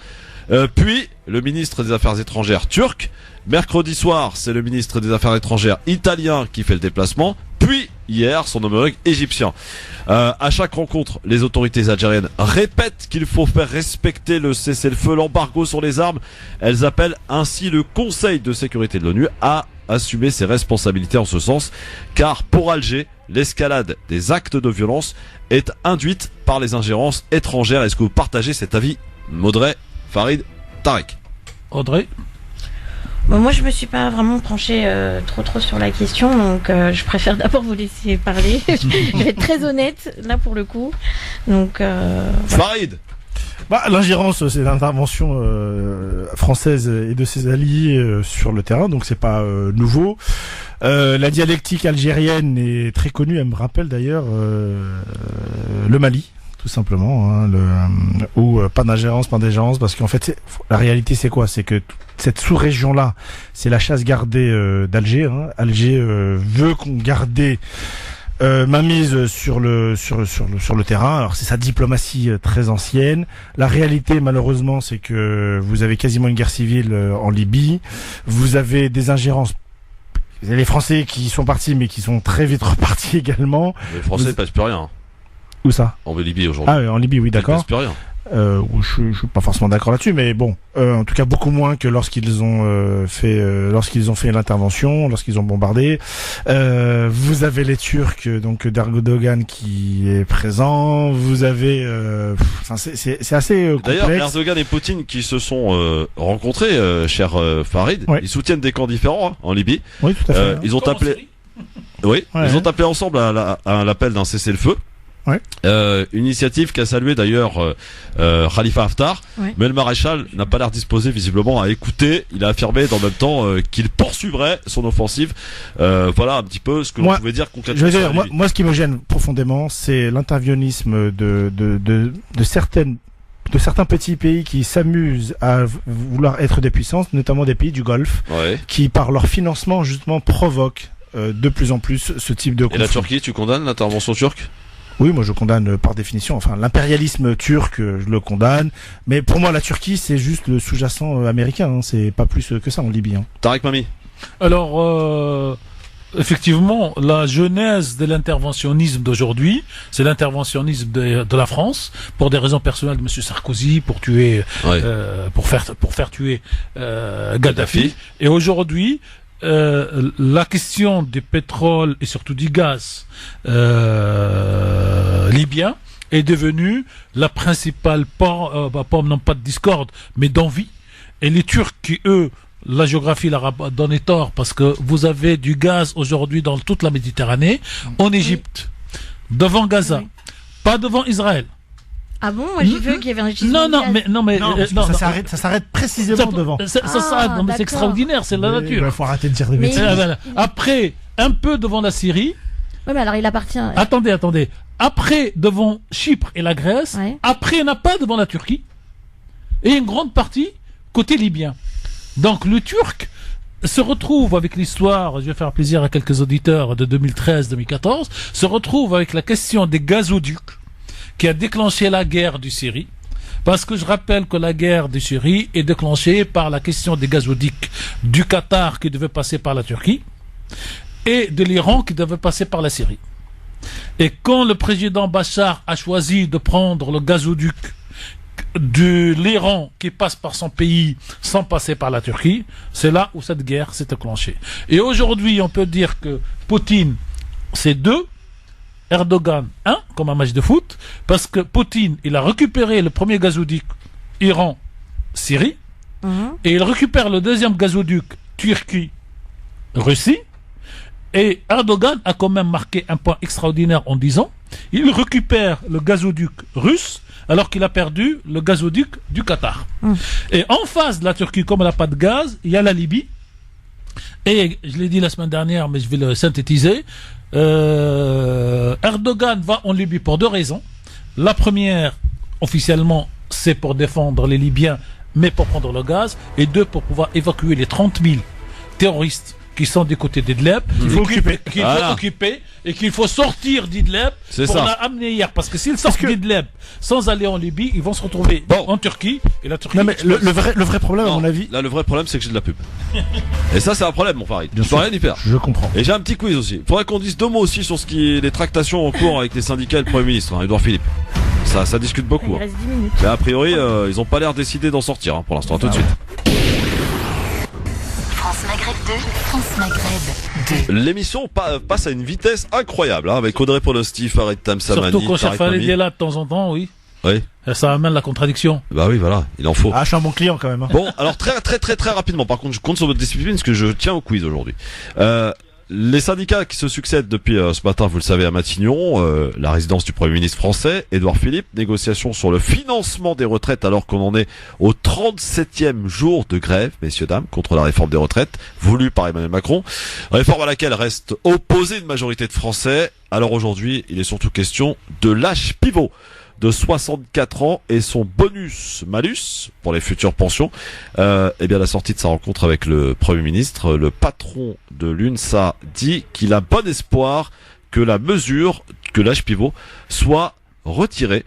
Puis, le ministre des Affaires étrangères turc. Mercredi soir, c'est le ministre des Affaires étrangères italien qui fait le déplacement. Puis, hier, son homologue égyptien. À chaque rencontre, les autorités algériennes répètent qu'il faut faire respecter le cessez-le-feu, l'embargo sur les armes. Elles appellent ainsi le Conseil de sécurité de l'ONU à assumer ses responsabilités en ce sens. Car pour Alger, l'escalade des actes de violence est induite par les ingérences étrangères. Est-ce que vous partagez cet avis, Maudrey, Farid, Tarek? Audrey? Bon, moi, je me suis pas vraiment penchée trop sur la question, donc je préfère d'abord vous laisser parler. Je vais être très honnête là pour le coup. Donc Farid. L'ingérence, c'est l'intervention française et de ses alliés sur le terrain, donc c'est pas nouveau. La dialectique algérienne est très connue, elle me rappelle d'ailleurs le Mali. Tout simplement, hein, ou pas d'ingérence, pas d'ingérence, parce qu'en fait, la réalité, c'est quoi? C'est que cette sous-région-là, c'est la chasse gardée d'Alger. Hein. Alger veut garder mainmise sur le terrain. Alors c'est sa diplomatie très ancienne. La réalité, malheureusement, c'est que vous avez quasiment une guerre civile en Libye. Vous avez des ingérences. Vous avez les Français qui sont partis, mais qui sont très vite repartis également. Les Français ne passent plus rien. Où ça? En Libye aujourd'hui. Ah, en Libye, oui, d'accord. Plus rien. Je suis pas forcément d'accord là-dessus, mais bon, en tout cas beaucoup moins que lorsqu'ils ont fait l'intervention, lorsqu'ils ont bombardé. Vous avez les Turcs, donc d'Erdogan qui est présent. Vous avez, c'est assez complexe. D'ailleurs, Erdogan et Poutine qui se sont rencontrés, cher Farid, oui. Ils soutiennent des camps différents hein, en Libye. Oui, tout à fait. Ils ont appelé, oui, ouais. Ils ont appelé ensemble à l'appel d'un cessez-le-feu. Ouais. Une initiative qu'a salué d'ailleurs Khalifa Haftar, ouais. Mais le maréchal n'a pas l'air disposé visiblement à écouter. Il a affirmé dans le même temps qu'il poursuivrait son offensive. Voilà un petit peu ce que l'on pouvait dire concrètement. Je veux dire, moi, ce qui me gêne profondément, c'est l'interventionnisme de certains petits pays qui s'amusent à vouloir être des puissances, notamment des pays du Golfe, ouais. Qui par leur financement justement provoquent de plus en plus ce type de conflit. Et la Turquie, tu condamnes l'intervention turque? Oui, moi je condamne par définition, enfin l'impérialisme turc, je le condamne, mais pour moi la Turquie c'est juste le sous-jacent américain, hein, c'est pas plus que ça en Libye. Hein. Tarek Mami. Alors, effectivement, la genèse de l'interventionnisme d'aujourd'hui, c'est l'interventionnisme de la France, pour des raisons personnelles de M. Sarkozy, pour tuer, ouais. pour faire tuer Gaddafi, et aujourd'hui, la question du pétrole et surtout du gaz libyen est devenue la principale non pas de discorde, mais d'envie. Et les Turcs qui, eux, la géographie leur a donné tort parce que vous avez du gaz aujourd'hui dans toute la Méditerranée, en Égypte, devant Gaza, pas devant Israël. Ah bon, moi j'ai vu qu'il y avait un gisement ça s'arrête précisément devant. C'est extraordinaire, c'est la nature. Il faut arrêter de dire des bêtises. Après, un peu devant la Syrie. Oui, mais alors il appartient. Attendez. Après, devant Chypre et la Grèce. Ouais. Après, il n'y en a pas devant la Turquie. Et une grande partie côté libyen. Donc le Turc se retrouve avec l'histoire, je vais faire plaisir à quelques auditeurs de 2013-2014, se retrouve avec la question des gazoducs qui a déclenché la guerre du Syrie. Parce que je rappelle que la guerre du Syrie est déclenchée par la question des gazoducs du Qatar qui devait passer par la Turquie et de l'Iran qui devait passer par la Syrie. Et quand le président Bachar a choisi de prendre le gazoduc de l'Iran qui passe par son pays sans passer par la Turquie, c'est là où cette guerre s'est déclenchée. Et aujourd'hui, on peut dire que Poutine, c'est 2, Erdogan 1, comme un match de foot, parce que Poutine, il a récupéré le premier gazoduc Iran-Syrie, et il récupère le deuxième gazoduc Turquie-Russie, et Erdogan a quand même marqué un point extraordinaire en disant, il récupère le gazoduc russe, alors qu'il a perdu le gazoduc du Qatar. Et en face de la Turquie, comme elle n'a pas de gaz, il y a la Libye. Et je l'ai dit la semaine dernière, mais je vais le synthétiser. Erdogan va en Libye pour 2 raisons. La première, officiellement, c'est pour défendre les Libyens, mais pour prendre le gaz. Et 2, pour pouvoir évacuer les 30 000 terroristes qui sont du côté d'Idleb, qu'il faut occuper et qu'il faut sortir d'Idleb pour l'amener hier. Parce que s'ils sortent d'Idleb sans aller en Libye, ils vont se retrouver en Turquie. Et la Turquie. Non, mais le vrai problème, à mon avis. Là, le vrai problème, c'est que j'ai de la pub. Et ça, c'est un problème, mon Farid. Je peux rien y faire. Je comprends. Et j'ai un petit quiz aussi. Il faudrait qu'on dise 2 mots aussi sur les tractations en cours avec les syndicats et le Premier ministre, Édouard Philippe. Ça discute beaucoup. Il reste 10 minutes. Mais a priori, ils ont pas l'air décidés d'en sortir pour l'instant. À tout de suite. France Maghreb 2, France Maghreb 2. L'émission passe à une vitesse incroyable, avec Audrey Polosti, Farid Tamsamani. Surtout quand Cheikh Farid est là de temps en temps, oui. Oui. Ça amène la contradiction. Bah oui, voilà, il en faut. Ah, je suis un bon client quand même. Bon, alors très rapidement, par contre, je compte sur votre discipline parce que je tiens au quiz aujourd'hui. Les syndicats qui se succèdent depuis ce matin, vous le savez, à Matignon, la résidence du Premier ministre français, Édouard Philippe, négociations sur le financement des retraites alors qu'on en est au 37e jour de grève, messieurs, dames, contre la réforme des retraites, voulue par Emmanuel Macron. Réforme à laquelle reste opposée une majorité de Français. Alors aujourd'hui, il est surtout question de l'âge pivot de 64 ans et son bonus-malus pour les futures pensions. Eh bien, à la sortie de sa rencontre avec le Premier ministre, le patron de l'UNSA dit qu'il a bon espoir que la mesure, que l'âge pivot, soit retirée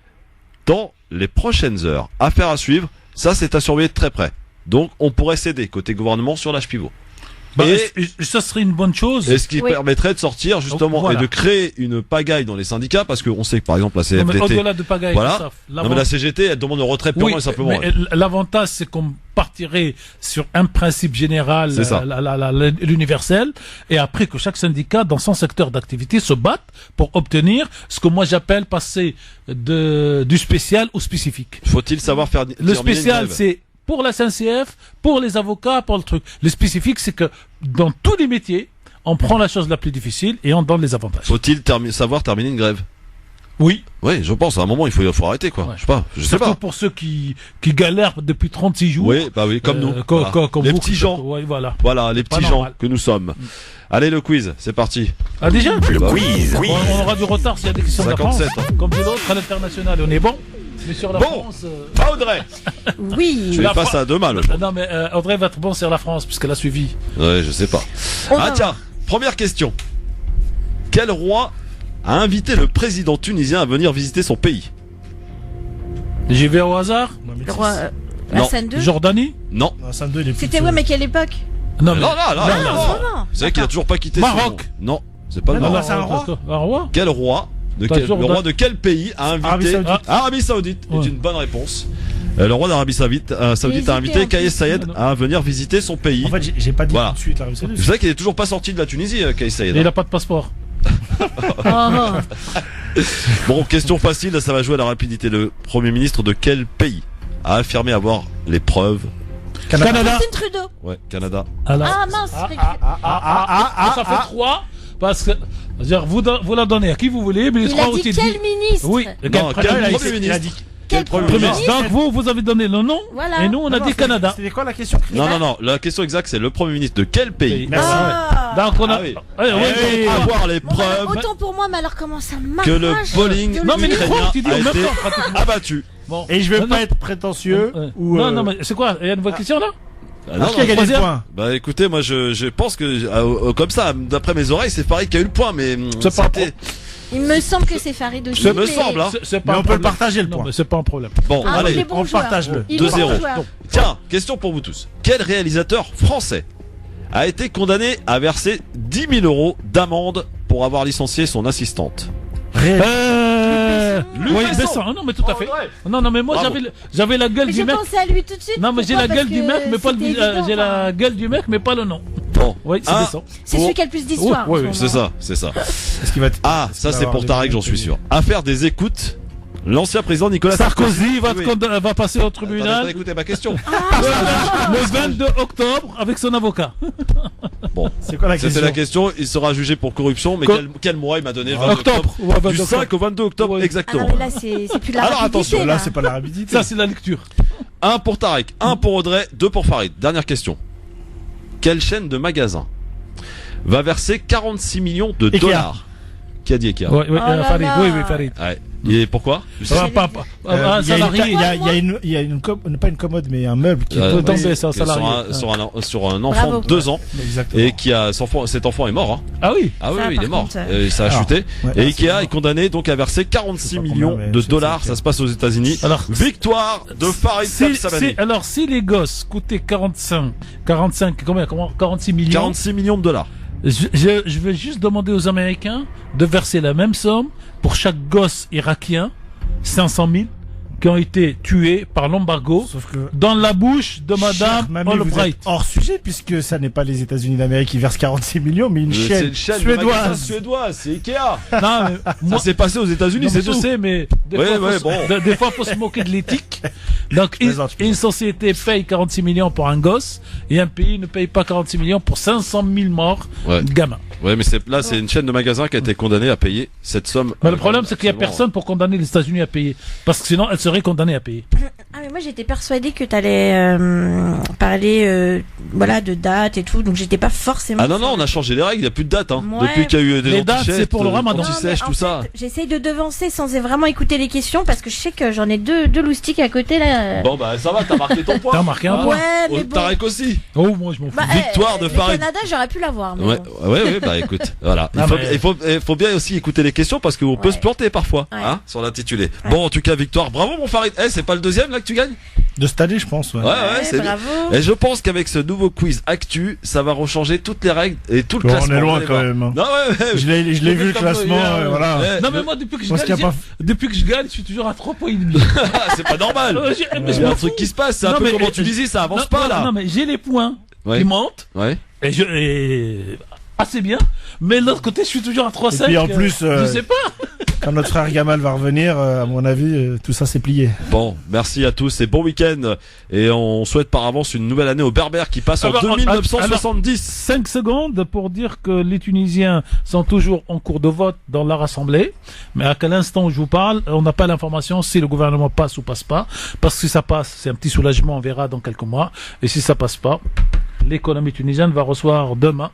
dans les prochaines heures. Affaire à suivre, ça c'est à surveiller de très près. Donc, on pourrait céder côté gouvernement sur l'âge pivot. Et ça serait une bonne chose. Et ce qui permettrait de sortir justement et de créer une pagaille dans les syndicats, parce qu'on sait que par exemple la CFDT, au-delà de pagaille, voilà. Non mais la CGT, elle demande une retrait purement et simplement. Mais l'avantage c'est qu'on partirait sur un principe général, l'universel, et après que chaque syndicat dans son secteur d'activité se batte pour obtenir ce que moi j'appelle passer du spécial au spécifique. Faut-il savoir faire le spécial, c'est pour la SNCF, pour les avocats, pour le truc. Le spécifique, c'est que dans tous les métiers, on prend la chose la plus difficile et on donne les avantages. Faut-il savoir terminer une grève? Oui. Oui, je pense. À un moment, il faut arrêter, quoi. Ouais. Je sais pas. Pour ceux qui galèrent depuis 36 jours. Oui, bah oui, comme nous. Comme les vous, petits gens. Ouais, voilà. Voilà, les petits gens que nous sommes. Allez, le quiz, c'est parti. Ah, déjà? Le quiz. Oui. On aura du retard s'il y a des questions 57, de France. Comme dit l'autre, à l'international, on est bon. Mais sur la France. Audrey. Oui. Tu es pas ça de mal. Non, mais Audrey va être bon sur la France puisqu'elle a suivi. Ouais, je sais pas. Tiens, première question. Quel roi a invité le président tunisien à venir visiter son pays? J'y vais au hasard. Le roi Hassan II. Jordanie. Non. Hassan II, il est C'était mais quelle époque? Non. Non. Vous savez qu'il a toujours pas quitté Maroc. Non, c'est pas le Maroc. C'est un roi. Un roi. Quel roi? Le roi de quel pays a invité Arabie Saoudite est une bonne réponse. Le roi d'Arabie Saoudite a invité Kais Saïed à venir visiter son pays. En fait, j'ai pas dit tout de suite l'Arabie Saoudite. Vous savez qu'il est toujours pas sorti de la Tunisie, Kais Saïed. Et il a pas de passeport. Bon, question facile, ça va jouer à la rapidité. Le Premier ministre de quel pays a affirmé avoir les preuves? Canada. Justin Trudeau. Ouais, Canada. Ah mince. Ça fait 3. Parce que, vous la donnez à qui vous voulez, mais les 3 ont été dit. Quel ministre? Oui. Quel Premier ministre? Quel Premier ministre? Donc vous avez donné le nom, et nous on a dit Canada. C'était quoi la question? Non, la question exacte c'est le Premier ministre de quel pays? Donc on a avoir les preuves. Autant pour moi, mais alors comment ça marche? Que le bowling ukrainien a été abattu. Et je vais pas être prétentieux. Non, mais c'est quoi? Il y a une bonne question là? Non, qui a gagné le point? Bah écoutez, moi je pense que comme ça, d'après mes oreilles, c'est Farid qui a eu le point, mais c'était. Il me semble que c'est Farid aussi. Ça me semble, hein. Mais on peut le partager le point. Non, mais c'est pas un problème. Bon, allez, on partage-le. 2-0. Tiens, question pour vous tous. Quel réalisateur français a été condamné à verser 10 000 € d'amende pour avoir licencié son assistante? Oui, Besson. Non, mais tout à fait. Non, mais moi, j'avais la gueule du mec. Je pensais à lui tout de suite. Non, mais j'ai la gueule du mec, mais pas le j'ai la gueule du mec, mais pas le nom. Bon. Oui, c'est Besson. C'est celui qui a le plus d'histoire. Oui, c'est ça. Ça, c'est pour Tarek, j'en suis sûr. Affaire des écoutes. L'ancien président Nicolas Sarkozy va passer au tribunal. Écoutez ma question. Le 22 octobre avec son avocat. Bon, c'est quoi la question? C'était la question. Il sera jugé pour corruption, mais quel mois il m'a donné? Le 22 octobre. Du 5 au 22 octobre, exactement. Ah non, mais là, c'est plus de la rapidité. Alors attention, là, c'est pas la rapidité. Ça, c'est la lecture. 1 pour Tarek, 1 pour Audrey, 2 pour Farid. Dernière question. Quelle chaîne de magasins va verser 46 millions de dollars? Qui a dit Ikea? Oui, Farid. Ouais. Et pourquoi? Il y a pas une commode, mais un meuble qui peut tomber sur un salarié. Sur un enfant de 2 ans. Exactement. Et cet enfant est mort. Hein. Ah oui? Ah oui, il est mort. Ça a chuté. Et Ikea est condamné donc à verser 46 millions de dollars. Ça se passe aux États-Unis. Victoire de Farid Sabani. Alors, si les gosses coûtaient 46 millions. 46 millions de dollars. Je vais juste demander aux Américains de verser la même somme pour chaque gosse irakien, 500 000, qui ont été tués par l'embargo dans la bouche de Madame Albright. Hors sujet, puisque ça n'est pas les États-Unis d'Amérique qui versent 46 millions, mais une chaîne suédoise. C'est Ikea. Non, mais ça s'est passé aux États-Unis, c'est tout. Je sais, mais des fois, faut se moquer de l'éthique. Donc, une société paye 46 millions pour un gosse, et un pays ne paye pas 46 millions pour 500 000 morts de gamins. Ouais, mais c'est une chaîne de magasins qui a été condamnée à payer cette somme. Mais le problème, c'est qu'il n'y a personne pour condamner les États-Unis à payer. Parce que sinon, elle serait condamnée à payer. Ah, mais moi, j'étais persuadée que t'allais parler de date et tout, donc j'étais pas forcément. Ah non, on a changé les règles, il n'y a plus de date. Depuis qu'il y a eu des dates, c'est pour le ramadan. Tout ça. J'essaye de devancer sans vraiment écouter les questions parce que je sais que j'en ai deux loustiques à côté là. Bon, bah ça va, t'as marqué ton point. T'as marqué un point. Ouais, mais bon. Tarek aussi. Oh, moi, je m'en fous. Victoire de Farid. Le Canada, j'aurais pu l'avoir. Ouais, bah écoute, voilà. Il faut bien aussi écouter les questions parce qu'on peut se planter parfois, sur l'intitulé. Bon, en tout cas, victoire. Bravo, mon Farid. C'est pas le deuxième là que tu gagnes? De cette année, je pense. Ouais, c'est bravo. Et je pense qu'avec ce nouveau quiz actu, ça va rechanger toutes les règles et tout le classement. On est loin quand même. Non, je l'ai vu le classement, voilà. Non, mais moi, depuis que je gagne, je suis toujours à 3 points et demi. C'est pas normal. Il y a un truc qui se passe. C'est un peu comment tu disais, ça avance pas là. Non, mais j'ai les points qui montent. Ouais. Et assez bien, mais de l'autre côté, je suis toujours à 3-5. Et puis en plus, je sais pas. Quand notre frère Gamal va revenir, à mon avis, tout ça c'est plié. Bon, merci à tous et bon week-end. Et on souhaite par avance une nouvelle année aux Berbères qui passe en 1970. 5 secondes pour dire que les Tunisiens sont toujours en cours de vote dans leur assemblée. Mais à quel instant je vous parle, on n'a pas l'information si le gouvernement passe ou passe pas. Parce que si ça passe, c'est un petit soulagement, on verra dans quelques mois. Et si ça passe pas, l'économie tunisienne va recevoir demain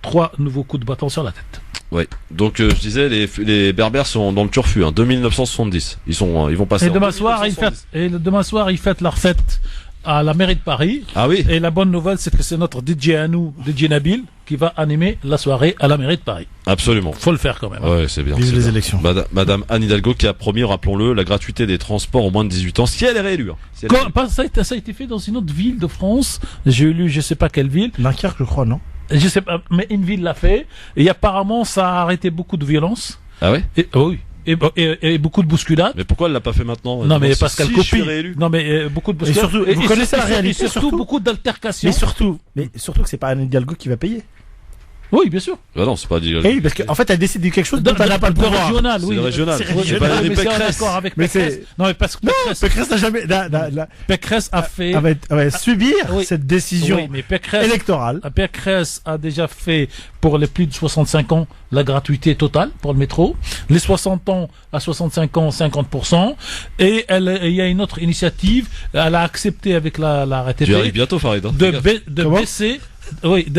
3 nouveaux coups de bâton sur la tête. Ouais. Donc je disais les Berbères sont dans le turfu, 1970. Ils vont passer. Et demain soir, ils fêtent leur fête à la mairie de Paris. Ah oui. Et la bonne nouvelle, c'est que c'est notre DJ à nous, DJ Nabil, qui va animer la soirée à la mairie de Paris. Absolument. Faut le faire quand même. Ouais, c'est bien. Vive les élections. Madame Anne Hidalgo qui a promis, rappelons-le, la gratuité des transports aux moins de 18 ans, si elle est réélue. Ça a été fait dans une autre ville de France. J'ai lu, je sais pas quelle ville. Dunkerque, je crois, non? Je sais pas, mais une ville l'a fait. Et apparemment, ça a arrêté beaucoup de violence. Ah ouais? Oui. Et beaucoup de bousculades. Mais pourquoi elle l'a pas fait maintenant? Non, mais parce qu'elle copie. Non, mais beaucoup de bousculades. Et surtout, vous connaissez la réalité. Et surtout beaucoup d'altercations. Mais surtout que c'est pas Anne Hidalgo qui va payer. Oui, bien sûr. Bah non, c'est pas dit. Oui, parce qu'en fait, elle décide de quelque chose dont elle n'a pas le pouvoir. Régional, oui. C'est régional. C'est pas les Pécresse. Avec Pécresse. Non, mais parce que Pécresse n'a jamais. Pécresse a fait. Va subir cette décision électorale. Pécresse a déjà fait pour les plus de 65 ans la gratuité totale pour le métro. Les 60 ans à 65 ans, 50%. Et il y a une autre initiative. Elle a accepté avec la RATP. Tu arrives bientôt, Farid. De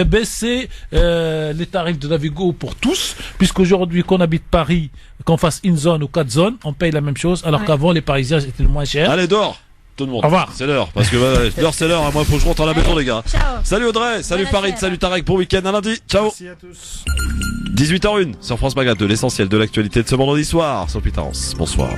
baisser les tarifs de Navigo pour tous, puisqu'aujourd'hui qu'on habite Paris, qu'on fasse une zone ou 4 zones, on paye la même chose, alors qu'avant les Parisiens étaient le moins cher. Allez, dors tout le monde. Au revoir. C'est l'heure, parce que l'heure c'est l'heure, moi il faut que je rentre à la maison les gars. Ciao. Salut Audrey, salut Farid, salut Tarek, bon week-end à lundi, ciao. Merci à tous. 18h01 sur France Maghreb, de l'essentiel de l'actualité de ce vendredi soir sur Pitarance. Bonsoir.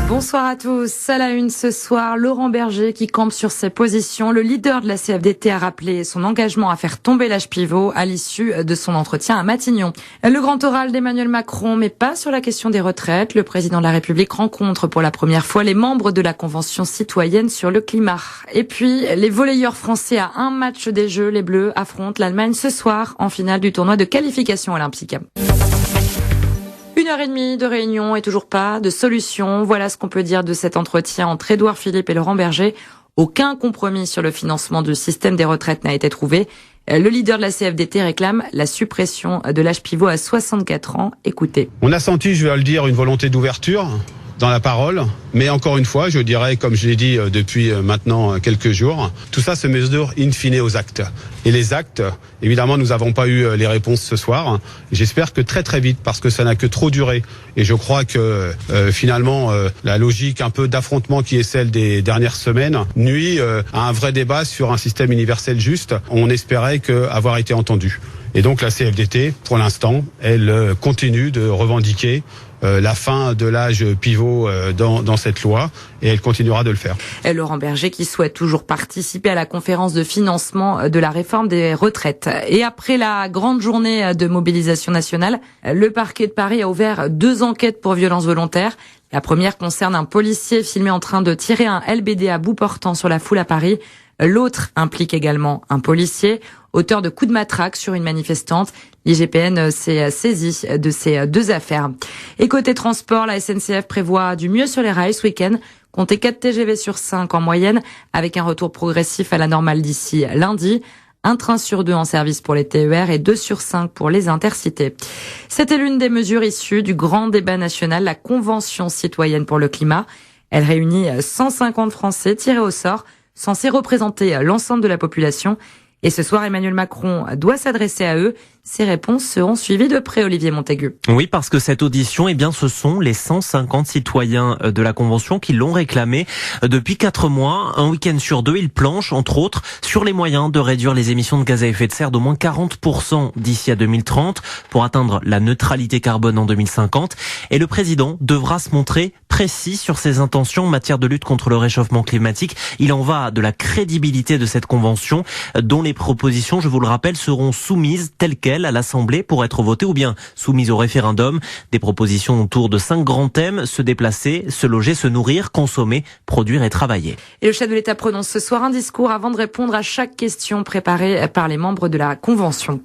Bonsoir à tous. À la une ce soir, Laurent Berger qui campe sur ses positions. Le leader de la CFDT a rappelé son engagement à faire tomber l'âge pivot à l'issue de son entretien à Matignon. Le grand oral d'Emmanuel Macron, mais pas sur la question des retraites. Le président de la République rencontre pour la première fois les membres de la Convention citoyenne sur le climat. Et puis, les volleyeurs français à un match des Jeux, les Bleus affrontent l'Allemagne ce soir en finale du tournoi de qualification olympique. 1h30 de réunion et toujours pas de solution. Voilà ce qu'on peut dire de cet entretien entre Édouard Philippe et Laurent Berger. Aucun compromis sur le financement du système des retraites n'a été trouvé. Le leader de la CFDT réclame la suppression de l'âge pivot à 64 ans. Écoutez. On a senti, je vais le dire, une volonté d'ouverture dans la parole, mais encore une fois, je dirais, comme je l'ai dit depuis maintenant quelques jours, tout ça se mesure in fine aux actes. Et les actes, évidemment, nous n'avons pas eu les réponses ce soir. J'espère que très très vite, parce que ça n'a que trop duré. Et je crois que finalement, la logique un peu d'affrontement qui est celle des dernières semaines nuit à un vrai débat sur un système universel juste. On espérait avoir été entendu. Et donc la CFDT, pour l'instant, elle continue de revendiquer la fin de l'âge pivot dans cette loi, et elle continuera de le faire. Et Laurent Berger qui souhaite toujours participer à la conférence de financement de la réforme des retraites. Et après la grande journée de mobilisation nationale, le parquet de Paris a ouvert 2 enquêtes pour violences volontaires. La première concerne un policier filmé en train de tirer un LBD à bout portant sur la foule à Paris. L'autre implique également un policier, auteur de coups de matraque sur une manifestante. L'IGPN s'est saisi de ces 2 affaires. Et côté transport, la SNCF prévoit du mieux sur les rails ce week-end. Comptez 4 TGV sur 5 en moyenne, avec un retour progressif à la normale d'ici lundi. 1 train sur 2 en service pour les TER et 2 sur 5 pour les intercités. C'était l'une des mesures issues du grand débat national, la Convention citoyenne pour le climat. Elle réunit 150 Français tirés au sort, censés représenter l'ensemble de la population. Et ce soir, Emmanuel Macron doit s'adresser à eux. Ces réponses seront suivies de près, Olivier Montaigu. Oui, parce que cette audition, ce sont les 150 citoyens de la Convention qui l'ont réclamé depuis 4 mois. Un week-end sur 2, ils planchent, entre autres, sur les moyens de réduire les émissions de gaz à effet de serre d'au moins 40% d'ici à 2030 pour atteindre la neutralité carbone en 2050. Et le président devra se montrer précis sur ses intentions en matière de lutte contre le réchauffement climatique. Il en va de la crédibilité de cette Convention, dont les propositions, je vous le rappelle, seront soumises telles quelles à l'Assemblée pour être votées ou bien soumises au référendum. Des propositions autour de 5 grands thèmes: se déplacer, se loger, se nourrir, consommer, produire et travailler. Et le chef de l'État prononce ce soir un discours avant de répondre à chaque question préparée par les membres de la Convention.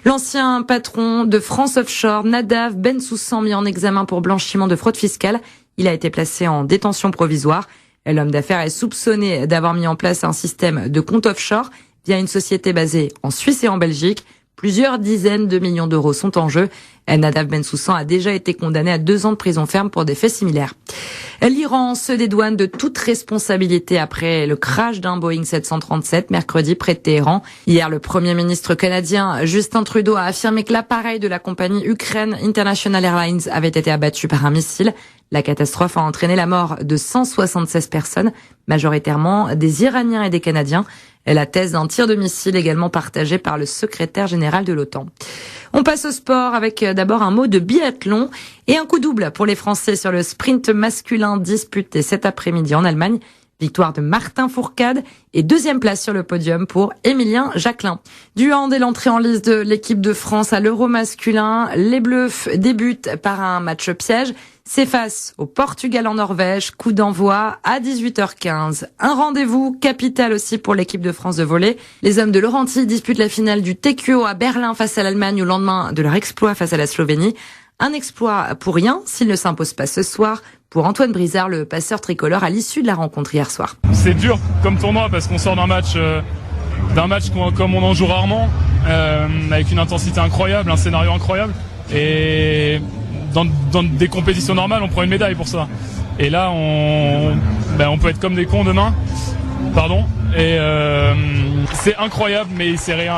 L'ancien patron de France Offshore, Nadav Bensoussan, mis en examen pour blanchiment de fraude fiscale. Il a été placé en détention provisoire. L'homme d'affaires est soupçonné d'avoir mis en place un système de compte offshore via une société basée en Suisse et en Belgique. Plusieurs dizaines de millions d'euros sont en jeu. Nadav Bensoussan a déjà été condamné à 2 ans de prison ferme pour des faits similaires. L'Iran se dédouane de toute responsabilité après le crash d'un Boeing 737 mercredi près de Téhéran. Hier, le Premier ministre canadien Justin Trudeau a affirmé que l'appareil de la compagnie Ukraine International Airlines avait été abattu par un missile. La catastrophe a entraîné la mort de 176 personnes, majoritairement des Iraniens et des Canadiens. La thèse d'un tir de missile également partagée par le secrétaire général de l'OTAN. On passe au sport avec d'abord un mot de biathlon et un coup double pour les Français sur le sprint masculin disputé cet après-midi en Allemagne. Victoire de Martin Fourcade et 2e place sur le podium pour Émilien Jacquelin. Du hand et l'entrée en lice de l'équipe de France à l'Euro masculin, les Bleus débutent par un match piège. C'est face au Portugal en Norvège, coup d'envoi à 18h15. Un rendez-vous capital aussi pour l'équipe de France de volley. Les hommes de Laurenti disputent la finale du TQO à Berlin face à l'Allemagne au lendemain de leur exploit face à la Slovénie. Un exploit pour rien s'il ne s'impose pas ce soir. Pour Antoine Brizard, le passeur tricolore à l'issue de la rencontre hier soir. C'est dur comme tournoi parce qu'on sort d'un match comme on en joue rarement, avec une intensité incroyable, un scénario incroyable. Et dans des compétitions normales, on prend une médaille pour ça. Et là, on peut être comme des cons demain. Pardon. Et c'est incroyable, mais c'est rien.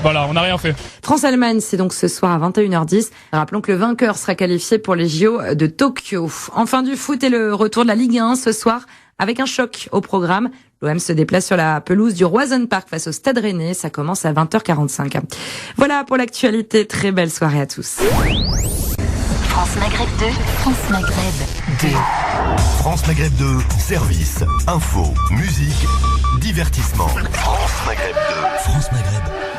Voilà, on n'a rien fait. France-Allemagne, c'est donc ce soir à 21h10. Rappelons que le vainqueur sera qualifié pour les JO de Tokyo. Enfin du foot et le retour de la Ligue 1 ce soir avec un choc au programme. L'OM se déplace sur la pelouse du Roison Park face au Stade Rennais. Ça commence à 20h45. Voilà pour l'actualité. Très belle soirée à tous. France Maghreb 2, France Maghreb 2. 2. France Maghreb 2, service, info, musique, divertissement. France Maghreb 2. France Maghreb.